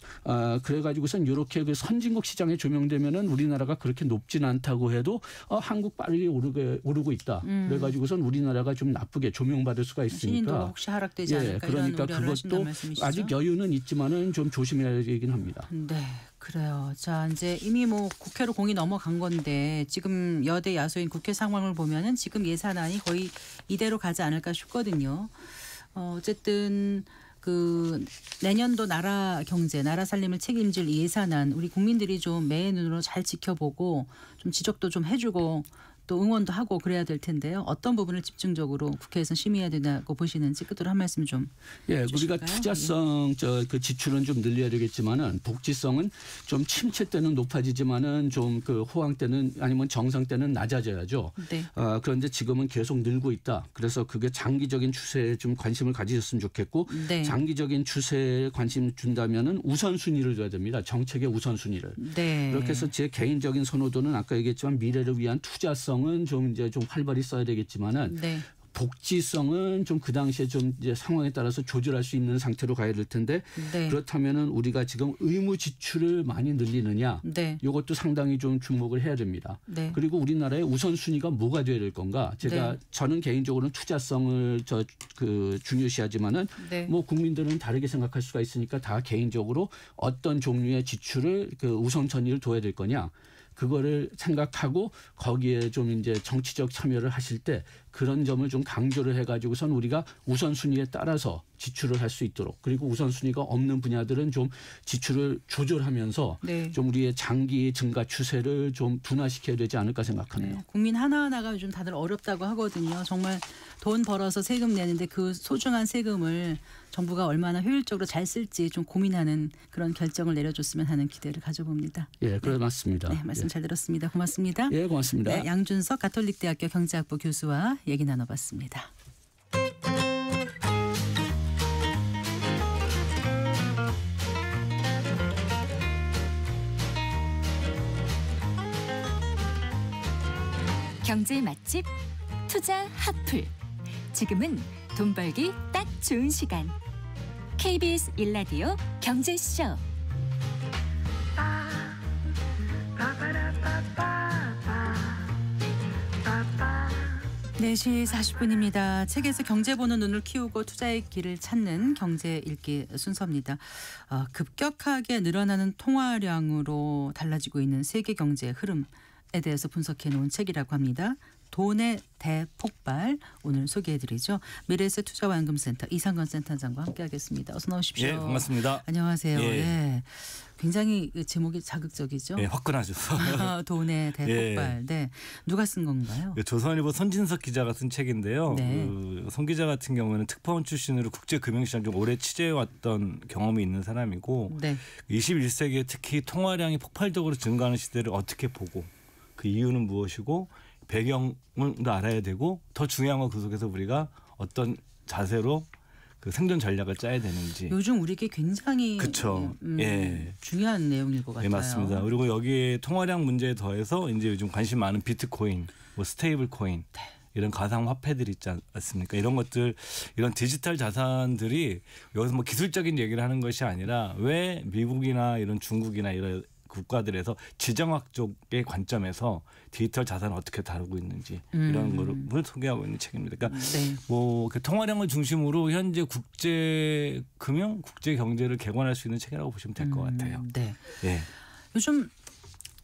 그래가지고선 이렇게 그 선진국 시장에 조명되면은 우리나라가 그렇게 높진 않다고 해도 한국 빨리 오르고 있다. 그래가지고선 우리나라가 좀 나쁘게 조명받을 수가 있으니까. 신인도가 혹시 하락되지 않을까 그러니까 이런 우려를 하신다는 말씀이시죠? 아직 여유는 있지만은 좀 조심해야 되긴 합니다. 네. 그래요. 자, 이제 이미 국회로 공이 넘어간 건데 지금 여대 야소인 국회 상황을 보면은 지금 예산안이 거의 이대로 가지 않을까 싶거든요. 어쨌든 내년도 나라 경제, 나라 살림을 책임질 예산안 우리 국민들이 좀 매의 눈으로 잘 지켜보고 좀 지적도 좀 해주고 또 응원도 하고 그래야 될 텐데요. 어떤 부분을 집중적으로 국회에서 심의해야 된다고 보시는지 끝으로 한 말씀 좀 주실까요? 우리가 투자성 그 지출은 좀 늘려야 되겠지만은 복지성은 좀 침체 때는 높아지지만은 좀 호황 때는 아니면 정상 때는 낮아져야죠. 네. 그런데 지금은 계속 늘고 있다. 그래서 그게 장기적인 추세에 좀 관심을 가지셨으면 좋겠고 네. 장기적인 추세에 관심 준다면은 우선순위를 둬야 됩니다. 정책의 우선순위를. 네. 그렇게 해서 제 개인적인 선호도는 아까 얘기했지만 미래를 위한 투자성 은 좀 활발히 써야 되겠지만은 네. 복지성은 좀 그 당시에 좀 이제 상황에 따라서 조절할 수 있는 상태로 가야 될 텐데 네. 그렇다면은 우리가 지금 의무 지출을 많이 늘리느냐 네. 이것도 상당히 좀 주목을 해야 됩니다. 네. 그리고 우리나라의 우선순위가 뭐가 돼야 될 건가? 저는 개인적으로는 투자성을 중요시하지만은 네. 국민들은 다르게 생각할 수가 있으니까 다 개인적으로 어떤 종류의 지출을 우선순위를 둬야 될 거냐? 그거를 생각하고 거기에 좀 이제 정치적 참여를 하실 때 그런 점을 좀 강조를 해가지고선 우리가 우선순위에 따라서 지출을 할 수 있도록 그리고 우선순위가 없는 분야들은 좀 지출을 조절하면서 네. 좀 우리의 장기 증가 추세를 좀 둔화시켜야 되지 않을까 생각하네요. 네. 국민 하나하나가 요즘 다들 어렵다고 하거든요. 정말 돈 벌어서 세금 내는데 그 소중한 세금을 정부가 얼마나 효율적으로 잘 쓸지 좀 고민하는 그런 결정을 내려줬으면 하는 기대를 가져봅니다. 예, 그래 맞습니다. 네, 말씀 잘 들었습니다. 고맙습니다. 예, 고맙습니다. 네, 양준석 가톨릭대학교 경제학부 교수와 얘기 나눠봤습니다. 경제 맛집 투자 핫플. 지금은 돈 벌기 딱 좋은 시간. KBS 1라디오 경제쇼. 4시 40분입니다. 책에서 경제 보는 눈을 키우고 투자의 길을 찾는 경제 읽기 순서입니다. 급격하게 늘어나는 통화량으로 달라지고 있는 세계 경제의 흐름에 대해서 분석해 놓은 책이라고 합니다. 돈의 대폭발, 오늘 소개해드리죠. 미래에셋 투자와연금센터 이상건 센터장과 함께하겠습니다. 어서 나오십시오. 예, 반갑습니다. 안녕하세요. 예. 예. 굉장히 제목이 자극적이죠. 예, 화끈하죠. 돈의 대폭발. 네, 누가 쓴 건가요? 조선일보 손진석 기자가 쓴 책인데요. 네. 손 기자 같은 경우는 특파원 출신으로 국제금융시장 좀 오래 취재해왔던 경험이 있는 사람이고 네. 21세기에 특히 통화량이 폭발적으로 증가하는 시대를 어떻게 보고 그 이유는 무엇이고 배경을 알아야 되고 더 중요한 건 그 속에서 우리가 어떤 자세로 그 생존 전략을 짜야 되는지. 요즘 우리에게 굉장히 그쵸. 예. 중요한 내용일 것 같아요. 네, 맞습니다. 그리고 여기에 통화량 문제에 더해서 이제 요즘 관심 많은 비트코인, 뭐 스테이블 코인 네. 이런 가상 화폐들 있지 않습니까? 이런 것들, 이런 디지털 자산들이 여기서 뭐 기술적인 얘기를 하는 것이 아니라 왜 미국이나 이런 중국이나 이런 국가들에서 지정학 쪽의 관점에서 디지털 자산을 어떻게 다루고 있는지 이런 거를 소개하고 있는 책입니다. 그러니까 네. 뭐 통화량을 중심으로 현재 국제 금융, 국제 경제를 개관할 수 있는 책이라고 보시면 될 것 같아요. 네. 예. 요즘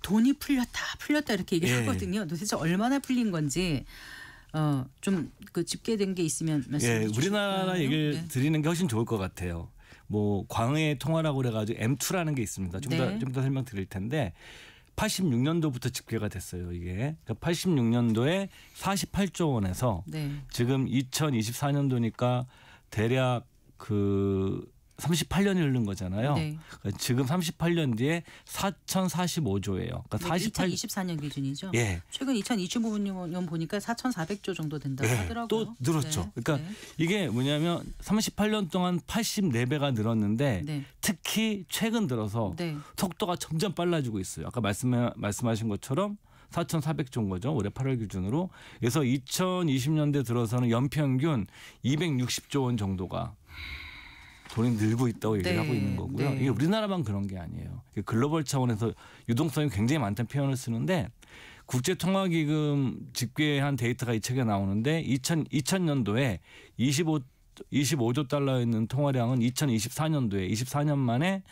돈이 풀렸다 이렇게 얘기하거든요. 도대체 얼마나 풀린 건지 좀 그 집계된 게 있으면 말씀해 예, 주실까요? 우리나라 얘기를 네. 드리는 게 훨씬 좋을 것 같아요. 뭐 광의 통화라고 그래가지고 M2라는 게 있습니다. 좀 더 설명드릴 텐데 86년도부터 집계가 됐어요. 이게 그러니까 86년도에 48조 원에서 네. 지금 2024년도니까 대략 그 38년이 흐른 거잖아요. 네. 그러니까 지금 38년 뒤에 4,045조예요. 그러니까 2024년 기준이죠. 예. 최근 2025년 보니까 4,400조 정도 된다고 예, 하더라고요. 또 늘었죠. 네. 그러니까 네. 이게 뭐냐면 38년 동안 84배가 늘었는데 네. 특히 최근 들어서 네. 속도가 점점 빨라지고 있어요. 아까 말씀하신 것처럼 4,400조인 거죠. 올해 8월 기준으로. 그래서 2020년대 들어서는 연평균 260조 원 정도가 돈이 늘고 있다고 얘기를 네, 하고 있는 거고요. 네. 이게 우리나라만 그런 게 아니에요. 글로벌 차원에서 유동성이 굉장히 많다는 표현을 쓰는데 국제통화기금 집계한 데이터가 이 책에 나오는데 2000년도에 25조 달러였는 통화량은 2024년도에 24년 만에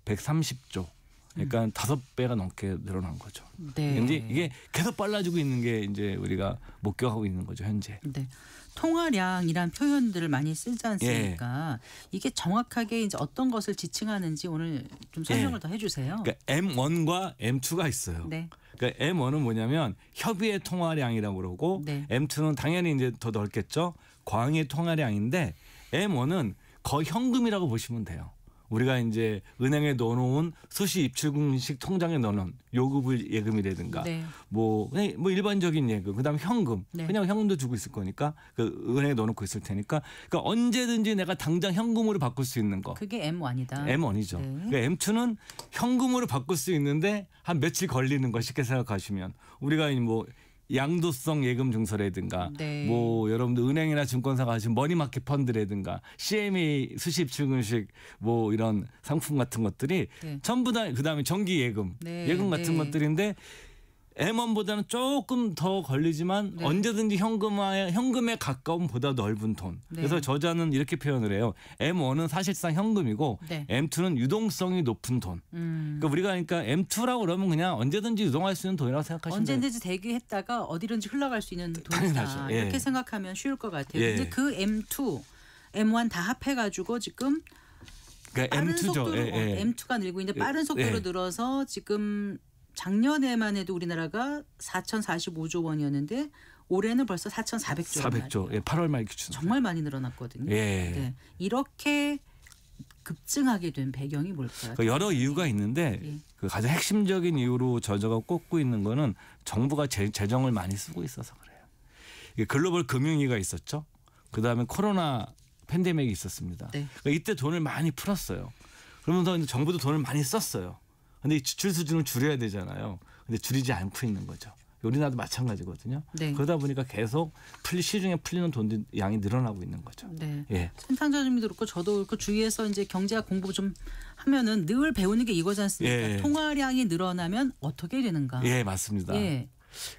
130조. 그러니까 5배가 넘게 늘어난 거죠. 네. 근데 이게 계속 빨라지고 있는 게 이제 우리가 목격하고 있는 거죠, 현재. 네. 통화량이란 표현들을 많이 쓰지 않습니까? 이게 정확하게 이제 어떤 것을 지칭하는지 오늘 좀 설명을 더 해주세요. 그러니까 M1과 M2가 있어요. 네. 그러니까 M1은 뭐냐면 협의의 통화량이라고 그러고 네. M2는 당연히 이제 더 넓겠죠. 광의 통화량인데 M1은 거의 현금이라고 보시면 돼요. 우리가 이제 은행에 넣어놓은 수시 입출금식 통장에 넣어놓은 요금을 예금이라든가 네. 뭐 일반적인 예금, 그다음에 현금, 네. 그냥 현금도 주고 있을 거니까 그 은행에 넣어놓고 있을 테니까 그러니까 언제든지 내가 당장 현금으로 바꿀 수 있는 거. 그게 M1이다. M1이죠. 네. 그러니까 M2는 현금으로 바꿀 수 있는데 한 며칠 걸리는 거 쉽게 생각하시면 우리가 뭐 양도성 예금 증서라든가 네. 뭐 여러분들 은행이나 증권사가 하시는 머니마켓 펀드라든가 CMA 수시입출금식 뭐 이런 상품 같은 것들이 네. 전부 다 그다음에 정기 예금 네, 예금 같은 네. 것들인데 M1보다는 조금 더 걸리지만 네. 언제든지 현금에 가까운 보다 넓은 돈. 네. 그래서 저자는 이렇게 표현을 해요. M1은 사실상 현금이고 네. M2는 유동성이 높은 돈. 그러니까 우리가 M2라고 그러면 그냥 언제든지 유동할 수 있는 돈이라고 생각하시면 돼요. 언제든지 대기했다가 어디든지 흘러갈 수 있는 돈이다. 당연하죠. 예. 이렇게 생각하면 쉬울 것 같아요. 예. 근데 그 M2, M1 다 합해가지고 지금 그러니까 빠른 M2죠. 속도로 M2가 늘고 있는데 빠른 속도로 예. 늘어서 지금 작년에만 해도 우리나라가 4,045조 원이었는데 올해는 벌써 4,400조 원. 400조. 예, 8월 말 기준. 정말 많이 늘어났거든요. 예. 네. 이렇게 급증하게 된 배경이 뭘까요? 그러니까 여러 이유가 있는데 예. 그 가장 핵심적인 이유로 저자가 꼽고 있는 거는 정부가 재정을 많이 쓰고 있어서 그래요. 이게 글로벌 금융위기가 있었죠. 그다음에 코로나 팬데믹이 있었습니다. 네. 그러니까 이때 돈을 많이 풀었어요. 그러면서 이제 정부도 돈을 많이 썼어요. 근데 이 지출 수준을 줄여야 되잖아요. 근데 줄이지 않고 있는 거죠. 우리나라도 마찬가지거든요. 네. 그러다 보니까 계속 시중에 풀리는 돈 양이 늘어나고 있는 거죠. 네. 예. 센탕자님도 그렇고 저도 그 주위에서 이제 경제학 공부 좀 하면은 늘 배우는 게 이거지 않습니까? 예. 통화량이 늘어나면 어떻게 되는가? 예, 맞습니다. 예.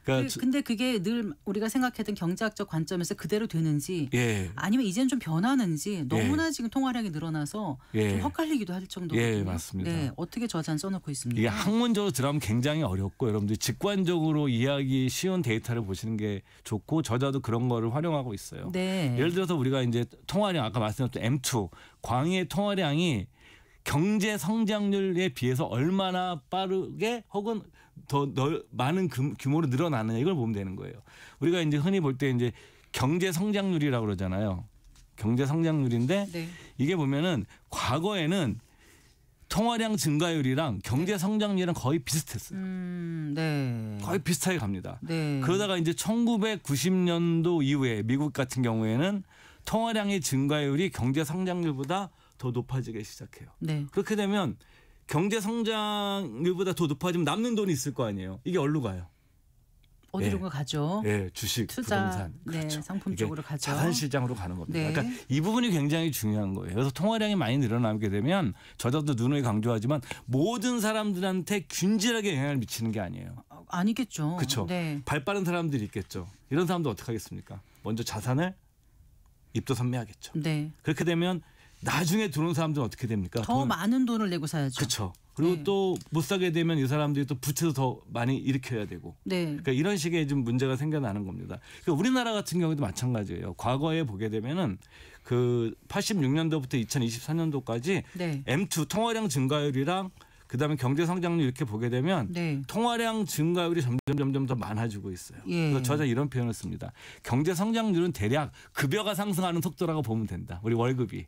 그러니까 근데 그게 늘 우리가 생각했던 경제학적 관점에서 그대로 되는지 예. 아니면 이제는 좀 변하는지 너무나 지금 통화량이 늘어나서 예. 좀 헛갈리기도 할 정도거든요. 예, 맞습니다. 네, 어떻게 저자는 써놓고 있습니까? 이게 학문적으로 들어가면 굉장히 어렵고 여러분들이 직관적으로 이해하기 쉬운 데이터를 보시는 게 좋고 저자도 그런 거를 활용하고 있어요. 네. 예를 들어서 우리가 이제 통화량 아까 말씀드렸던 M2 광의 통화량이 경제 성장률에 비해서 얼마나 빠르게 혹은 더 많은 규모로 늘어나느냐 이걸 보면 되는 거예요. 우리가 이제 흔히 볼 때 이제 경제 성장률이라고 그러잖아요. 경제 성장률인데 네. 이게 보면은 과거에는 통화량 증가율이랑 경제 성장률이랑 거의 비슷했어요. 네. 거의 비슷하게 갑니다. 네. 그러다가 이제 1990년도 이후에 미국 같은 경우에는 통화량의 증가율이 경제 성장률보다 더 높아지기 시작해요. 네. 그렇게 되면 경제 성장률보다 더 높아지면 남는 돈이 있을 거 아니에요. 이게 어디로 가요? 어디로 가죠? 예, 주식, 투자, 부동산, 네, 그렇죠. 상품 이게 쪽으로 가죠. 자산 시장으로 가는 겁니다. 네. 그러니까 이 부분이 굉장히 중요한 거예요. 그래서 통화량이 많이 늘어나게 되면 저자도 누누이 강조하지만 모든 사람들한테 균질하게 영향을 미치는 게 아니에요. 아니겠죠. 그렇죠. 네. 발 빠른 사람들이 있겠죠. 이런 사람도 어떻게 하겠습니까? 먼저 자산을 입도 선매하겠죠. 네. 그렇게 되면 나중에 들어온 사람들은 어떻게 됩니까? 더 많은 돈을 내고 사야죠. 그렇죠. 그리고 네. 또 못 사게 되면 이 사람들이 또 부채도 더 많이 일으켜야 되고. 네. 그러니까 이런 식의 좀 문제가 생겨나는 겁니다. 그러니까 우리나라 같은 경우도 마찬가지예요. 과거에 보게 되면은 그 86년도부터 2024년도까지 네. M2 통화량 증가율이랑 그다음에 경제 성장률 이렇게 보게 되면 네. 통화량 증가율이 점점 더 많아지고 있어요. 예. 그래서 저자 이런 표현을 씁니다. 경제 성장률은 대략 급여가 상승하는 속도라고 보면 된다. 우리 월급이.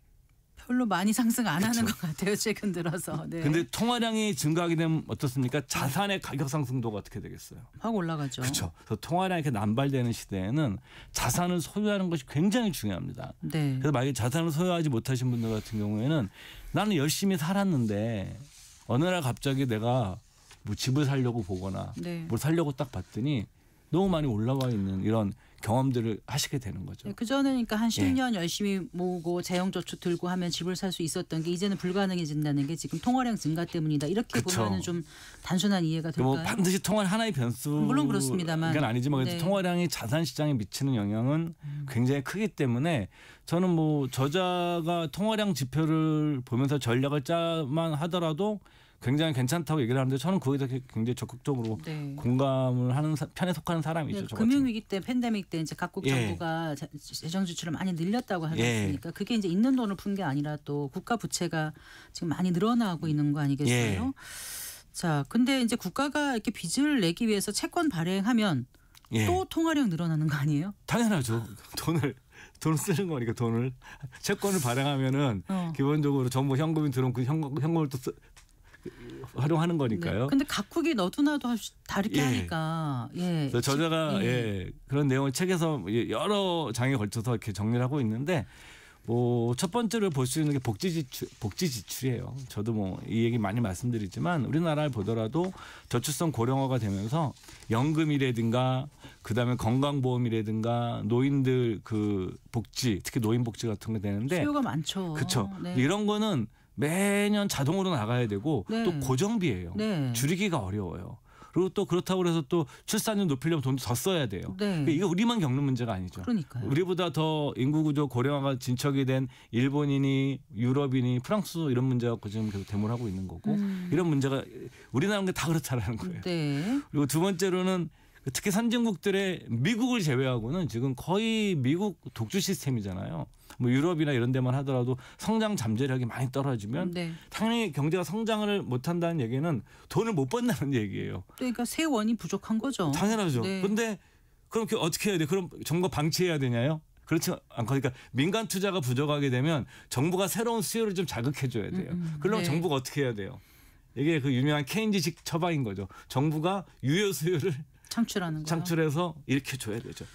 별로 많이 상승 안 하는 그렇죠. 것 같아요. 최근 들어서. 네. 근데 통화량이 증가하게 되면 어떻습니까? 자산의 가격 상승도가 어떻게 되겠어요? 확 올라가죠. 그렇죠. 그래서 통화량이 이렇게 남발되는 시대에는 자산을 소유하는 것이 굉장히 중요합니다. 네. 그래서 만약에 자산을 소유하지 못하신 분들 같은 경우에는 나는 열심히 살았는데 어느 날 갑자기 내가 뭐 집을 살려고 보거나 네. 뭘 살려고 딱 봤더니 너무 많이 올라와 있는 이런 경험들을 하시게 되는 거죠. 그 전에 그러니까 한 예. 10년 열심히 모으고 재형저축 들고 하면 집을 살 수 있었던 게 이제는 불가능해진다는 게 지금 통화량 증가 때문이다. 이렇게 그쵸. 보면은 좀 단순한 이해가 될까요? 뭐 반드시 통화 하나의 변수 물론 그렇습니다만. 그건 아니지만 네. 통화량이 자산 시장에 미치는 영향은 굉장히 크기 때문에 저는 뭐 저자가 통화량 지표를 보면서 전략을 짜만 하더라도 굉장히 괜찮다고 얘기를 하는데 저는 거기에 대해 굉장히 적극적으로 네. 공감을 하는 편에 속하는 사람이죠. 네, 저 같은 금융위기 때 팬데믹 때 이제 각국 예. 정부가 재정 지출을 많이 늘렸다고 하지 예. 않습니까? 그게 이제 있는 돈을 푼 게 아니라 또 국가 부채가 지금 많이 늘어나고 있는 거 아니겠어요? 예. 자, 근데 이제 국가가 이렇게 빚을 내기 위해서 채권 발행하면 예. 또 통화량 늘어나는 거 아니에요? 당연하죠. 돈을 쓰는 거니까 돈을 채권을 발행하면은 기본적으로 정부 현금이 들어온 그 현금을 또 활용하는 거니까요. 네. 근데 각국이 너도나도 다르게 예. 하니까 예. 그래서 저자가 그런 내용을 책에서 여러 장에 걸쳐서 이렇게 정리를 하고 있는데 뭐 첫 번째로 볼 수 있는 게 복지 지출이에요. 저도 뭐 이 얘기 많이 말씀드리지만 우리나라를 보더라도 저출산 고령화가 되면서 연금이라든가 그다음에 건강보험이라든가 노인들 그 복지 특히 노인 복지 같은 게 되는데 수요가 많죠. 그렇죠. 네. 이런 거는 매년 자동으로 나가야 되고 네. 또 고정비예요. 네. 줄이기가 어려워요. 그리고 또 그렇다고 해서 또 출산율 높이려면 돈도 더 써야 돼요. 네. 그러니까 이거 우리만 겪는 문제가 아니죠. 그러니까요. 우리보다 더 인구 구조 고령화가 진척이 된 일본이니 유럽이니 프랑스 이런 문제 갖고 지금 계속 대모를 하고 있는 거고 이런 문제가 우리나라는 다 그렇다라는 거예요. 네. 그리고 두 번째로는 특히 선진국들의 미국을 제외하고는 지금 거의 미국 독주 시스템이잖아요. 뭐 유럽이나 이런 데만 하더라도 성장 잠재력이 많이 떨어지면 네. 당연히 경제가 성장을 못한다는 얘기는 돈을 못 번다는 얘기예요. 그러니까 세원이 부족한 거죠. 당연하죠. 네. 그런데 그럼 어떻게 해야 돼? 그럼 정부가 방치해야 되냐요? 그렇지 않고 그러니까 민간 투자가 부족하게 되면 정부가 새로운 수요를 좀 자극해 줘야 돼요. 그러면 네. 정부가 어떻게 해야 돼요? 이게 그 유명한 케인즈식 처방인 거죠. 정부가 유효 수요를 창출하는 거요. 창출해서 일으켜 줘야 되죠.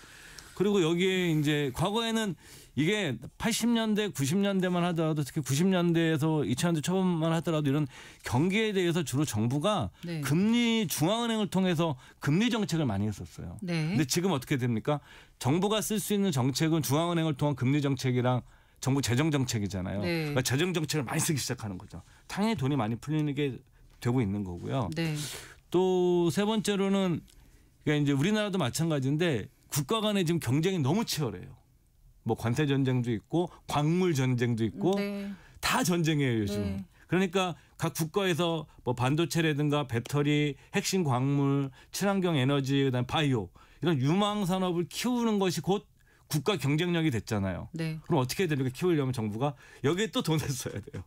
그리고 여기에 이제 과거에는 이게 80년대, 90년대만 하더라도 특히 90년대에서 2000년대 초반만 하더라도 이런 경기에 대해서 주로 정부가 네. 금리 중앙은행을 통해서 금리 정책을 많이 했었어요. 네. 근데 지금 어떻게 됩니까? 정부가 쓸 수 있는 정책은 중앙은행을 통한 금리 정책이랑 정부 재정 정책이잖아요. 네. 그러니까 재정 정책을 많이 쓰기 시작하는 거죠. 당연히 돈이 많이 풀리는 게 되고 있는 거고요. 네. 또 세 번째로는 그러니까 이제 우리나라도 마찬가지인데 국가 간에 지금 경쟁이 너무 치열해요. 뭐 관세 전쟁도 있고 광물 전쟁도 있고 네. 다 전쟁이에요 요즘. 네. 그러니까 각 국가에서 뭐 반도체라든가 배터리, 핵심 광물, 친환경 에너지, 그다음 바이오 이런 유망 산업을 키우는 것이 곧 국가 경쟁력이 됐잖아요. 네. 그럼 어떻게 해야 되는가 키우려면 정부가 여기에 또 돈을 써야 돼요.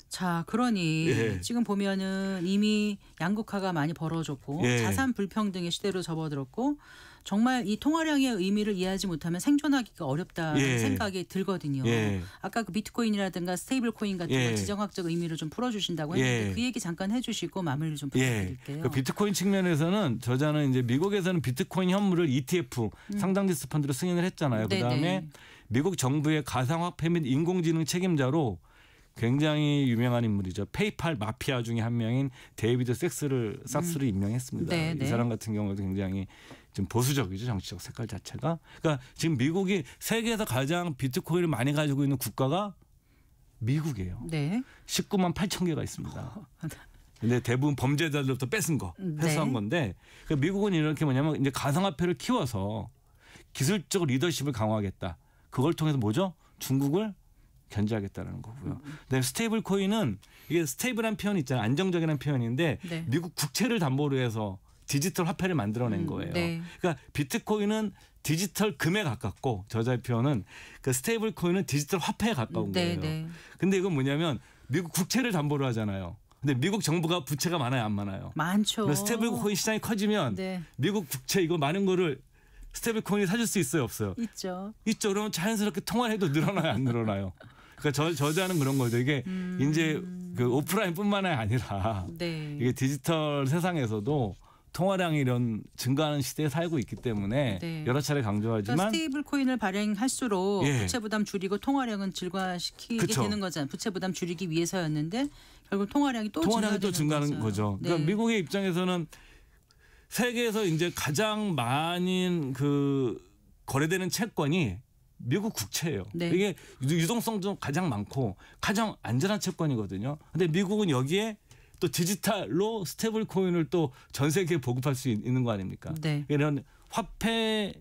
자, 그러니 예. 지금 보면은 이미 양극화가 많이 벌어졌고 예. 자산 불평등의 시대로 접어들었고 정말 이 통화량의 의미를 이해하지 못하면 생존하기가 어렵다는 예. 생각이 들거든요. 예. 아까 그 비트코인이라든가 스테이블 코인 같은 예. 거 지정학적 의미를 좀 풀어주신다고 했는데 예. 그 얘기 잠깐 해주시고 마무리를 좀 예. 부탁드릴게요. 그 비트코인 측면에서는 저자는 이제 미국에서는 비트코인 현물을 ETF 상장지수 펀드로 승인을 했잖아요. 네네. 그다음에 미국 정부의 가상화폐 및 인공지능 책임자로 굉장히 유명한 인물이죠. 페이팔 마피아 중에 한 명인 데이비드 삭스를 임명했습니다. 네, 네. 이 사람 같은 경우도 굉장히 좀 보수적이죠. 정치적 색깔 자체가. 그러니까 지금 미국이 세계에서 가장 비트코인을 많이 가지고 있는 국가가 미국이에요. 네. 19만 8천 개가 있습니다. 근데 대부분 범죄자들부터 뺏은 거, 회수한 네. 건데 그러니까 미국은 이렇게 뭐냐면 이제 가상화폐를 키워서 기술적 리더십을 강화하겠다. 그걸 통해서 뭐죠? 중국을 견제하겠다는 거고요. 그다음에 스테이블 코인은 이게 스테이블한 표현이 있잖아요. 안정적이라는 표현인데 네. 미국 국채를 담보로 해서 디지털 화폐를 만들어낸 거예요. 네. 그러니까 비트코인은 디지털 금에 가깝고 저자의 표현은 그 스테이블 코인은 디지털 화폐에 가까운 네, 거예요. 네. 근데 이건 뭐냐면 미국 국채를 담보로 하잖아요. 근데 미국 정부가 부채가 많아요, 안 많아요? 많죠. 그러니까 스테이블 코인 시장이 커지면 네. 미국 국채 이거 많은 거를 스테이블 코인이 사줄 수 있어요, 없어요? 있죠. 있죠. 그러면 자연스럽게 통화해도 늘어나요, 안 늘어나요? 그러니까 저자는 그런 거죠. 이게 이제 그 오프라인뿐만 아니라 네. 이게 디지털 세상에서도 통화량이 이런 증가하는 시대에 살고 있기 때문에 네. 여러 차례 강조하지만 그러니까 스테이블 코인을 발행할수록 예. 부채 부담 줄이고 통화량은 증가시키게 그쵸. 되는 거잖아요. 부채 부담 줄이기 위해서였는데 결국 통화량이 또 증가하는 거죠. 네. 그러니까 미국의 입장에서는 세계에서 이제 가장 많은 그 거래되는 채권이 미국 국채예요. 네. 이게 유동성도 가장 많고 가장 안전한 채권이거든요. 근데 미국은 여기에 또 디지털로 스테이블 코인을 또 전 세계에 보급할 수 있는 거 아닙니까? 네. 이런 화폐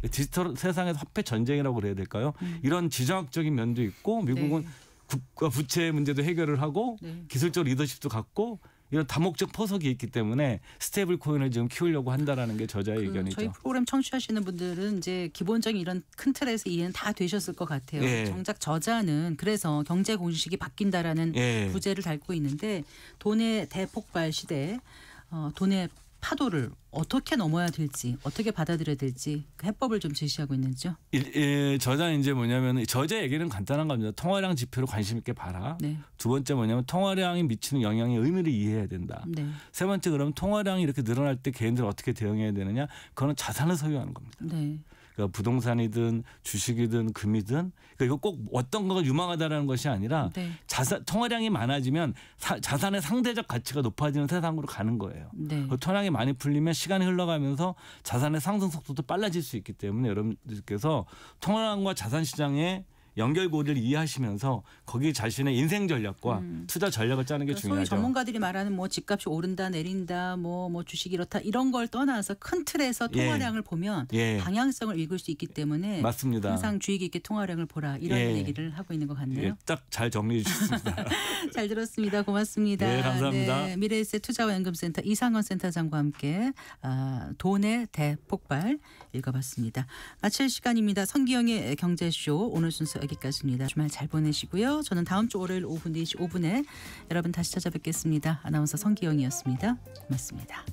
디지털 세상에서 화폐 전쟁이라고 그래야 될까요? 이런 지정학적인 면도 있고 미국은 네. 국가 부채 문제도 해결을 하고 네. 기술적 리더십도 갖고 이런 다목적 포석이 있기 때문에 스테이블 코인을 지금 키우려고 한다라는 게 저자의 의견이죠. 저희 프로그램 청취하시는 분들은 이제 기본적인 이런 큰 틀에서 이해는 다 되셨을 것 같아요. 예. 정작 저자는 그래서 경제 공식이 바뀐다라는 예. 부제를 달고 있는데 돈의 대폭발 시대에 돈의 파도를 어떻게 넘어야 될지 어떻게 받아들여야 될지 그 해법을 좀 제시하고 있는지요. 저자는 이제 뭐냐면 저자 얘기는 간단한 겁니다. 통화량 지표를 관심 있게 봐라. 네. 두 번째 뭐냐면 통화량이 미치는 영향의 의미를 이해해야 된다. 네. 세 번째 그러면 통화량이 이렇게 늘어날 때 개인들 어떻게 대응해야 되느냐? 그거는 자산을 소유하는 겁니다. 네. 그러니까 부동산이든 주식이든 금이든 그러니까 이거 꼭 어떤 거가 유망하다라는 것이 아니라 네. 통화량이 많아지면 자산의 상대적 가치가 높아지는 세상으로 가는 거예요. 네. 그 통화량이 많이 풀리면 시간이 흘러가면서 자산의 상승 속도도 빨라질 수 있기 때문에 여러분들께서 통화량과 자산 시장의 연결고리를 이해하시면서 거기 자신의 인생 전략과 투자 전략을 짜는 게 그러니까 소위 중요하죠. 전문가들이 말하는 뭐 집값이 오른다 내린다 뭐 주식이 이렇다 이런 걸 떠나서 큰 틀에서 통화량을 보면 예. 방향성을 읽을 수 있기 때문에 맞습니다. 항상 주의 깊게 통화량을 보라 이런 예. 얘기를 하고 있는 것 같네요. 예, 딱 잘 정리해 주셨습니다. 잘 들었습니다. 고맙습니다. 네, 감사합니다. 네, 미래에셋 투자와연금센터 이상원 센터장과 함께 돈의 대폭발 읽어봤습니다. 마칠 시간입니다. 성기영의 경제쇼 오늘 순서 여기까지입니다. 주말 잘 보내시고요. 저는 다음 주 월요일 오후 4시 5분에 여러분 다시 찾아뵙겠습니다. 아나운서 성기영이었습니다. 고맙습니다.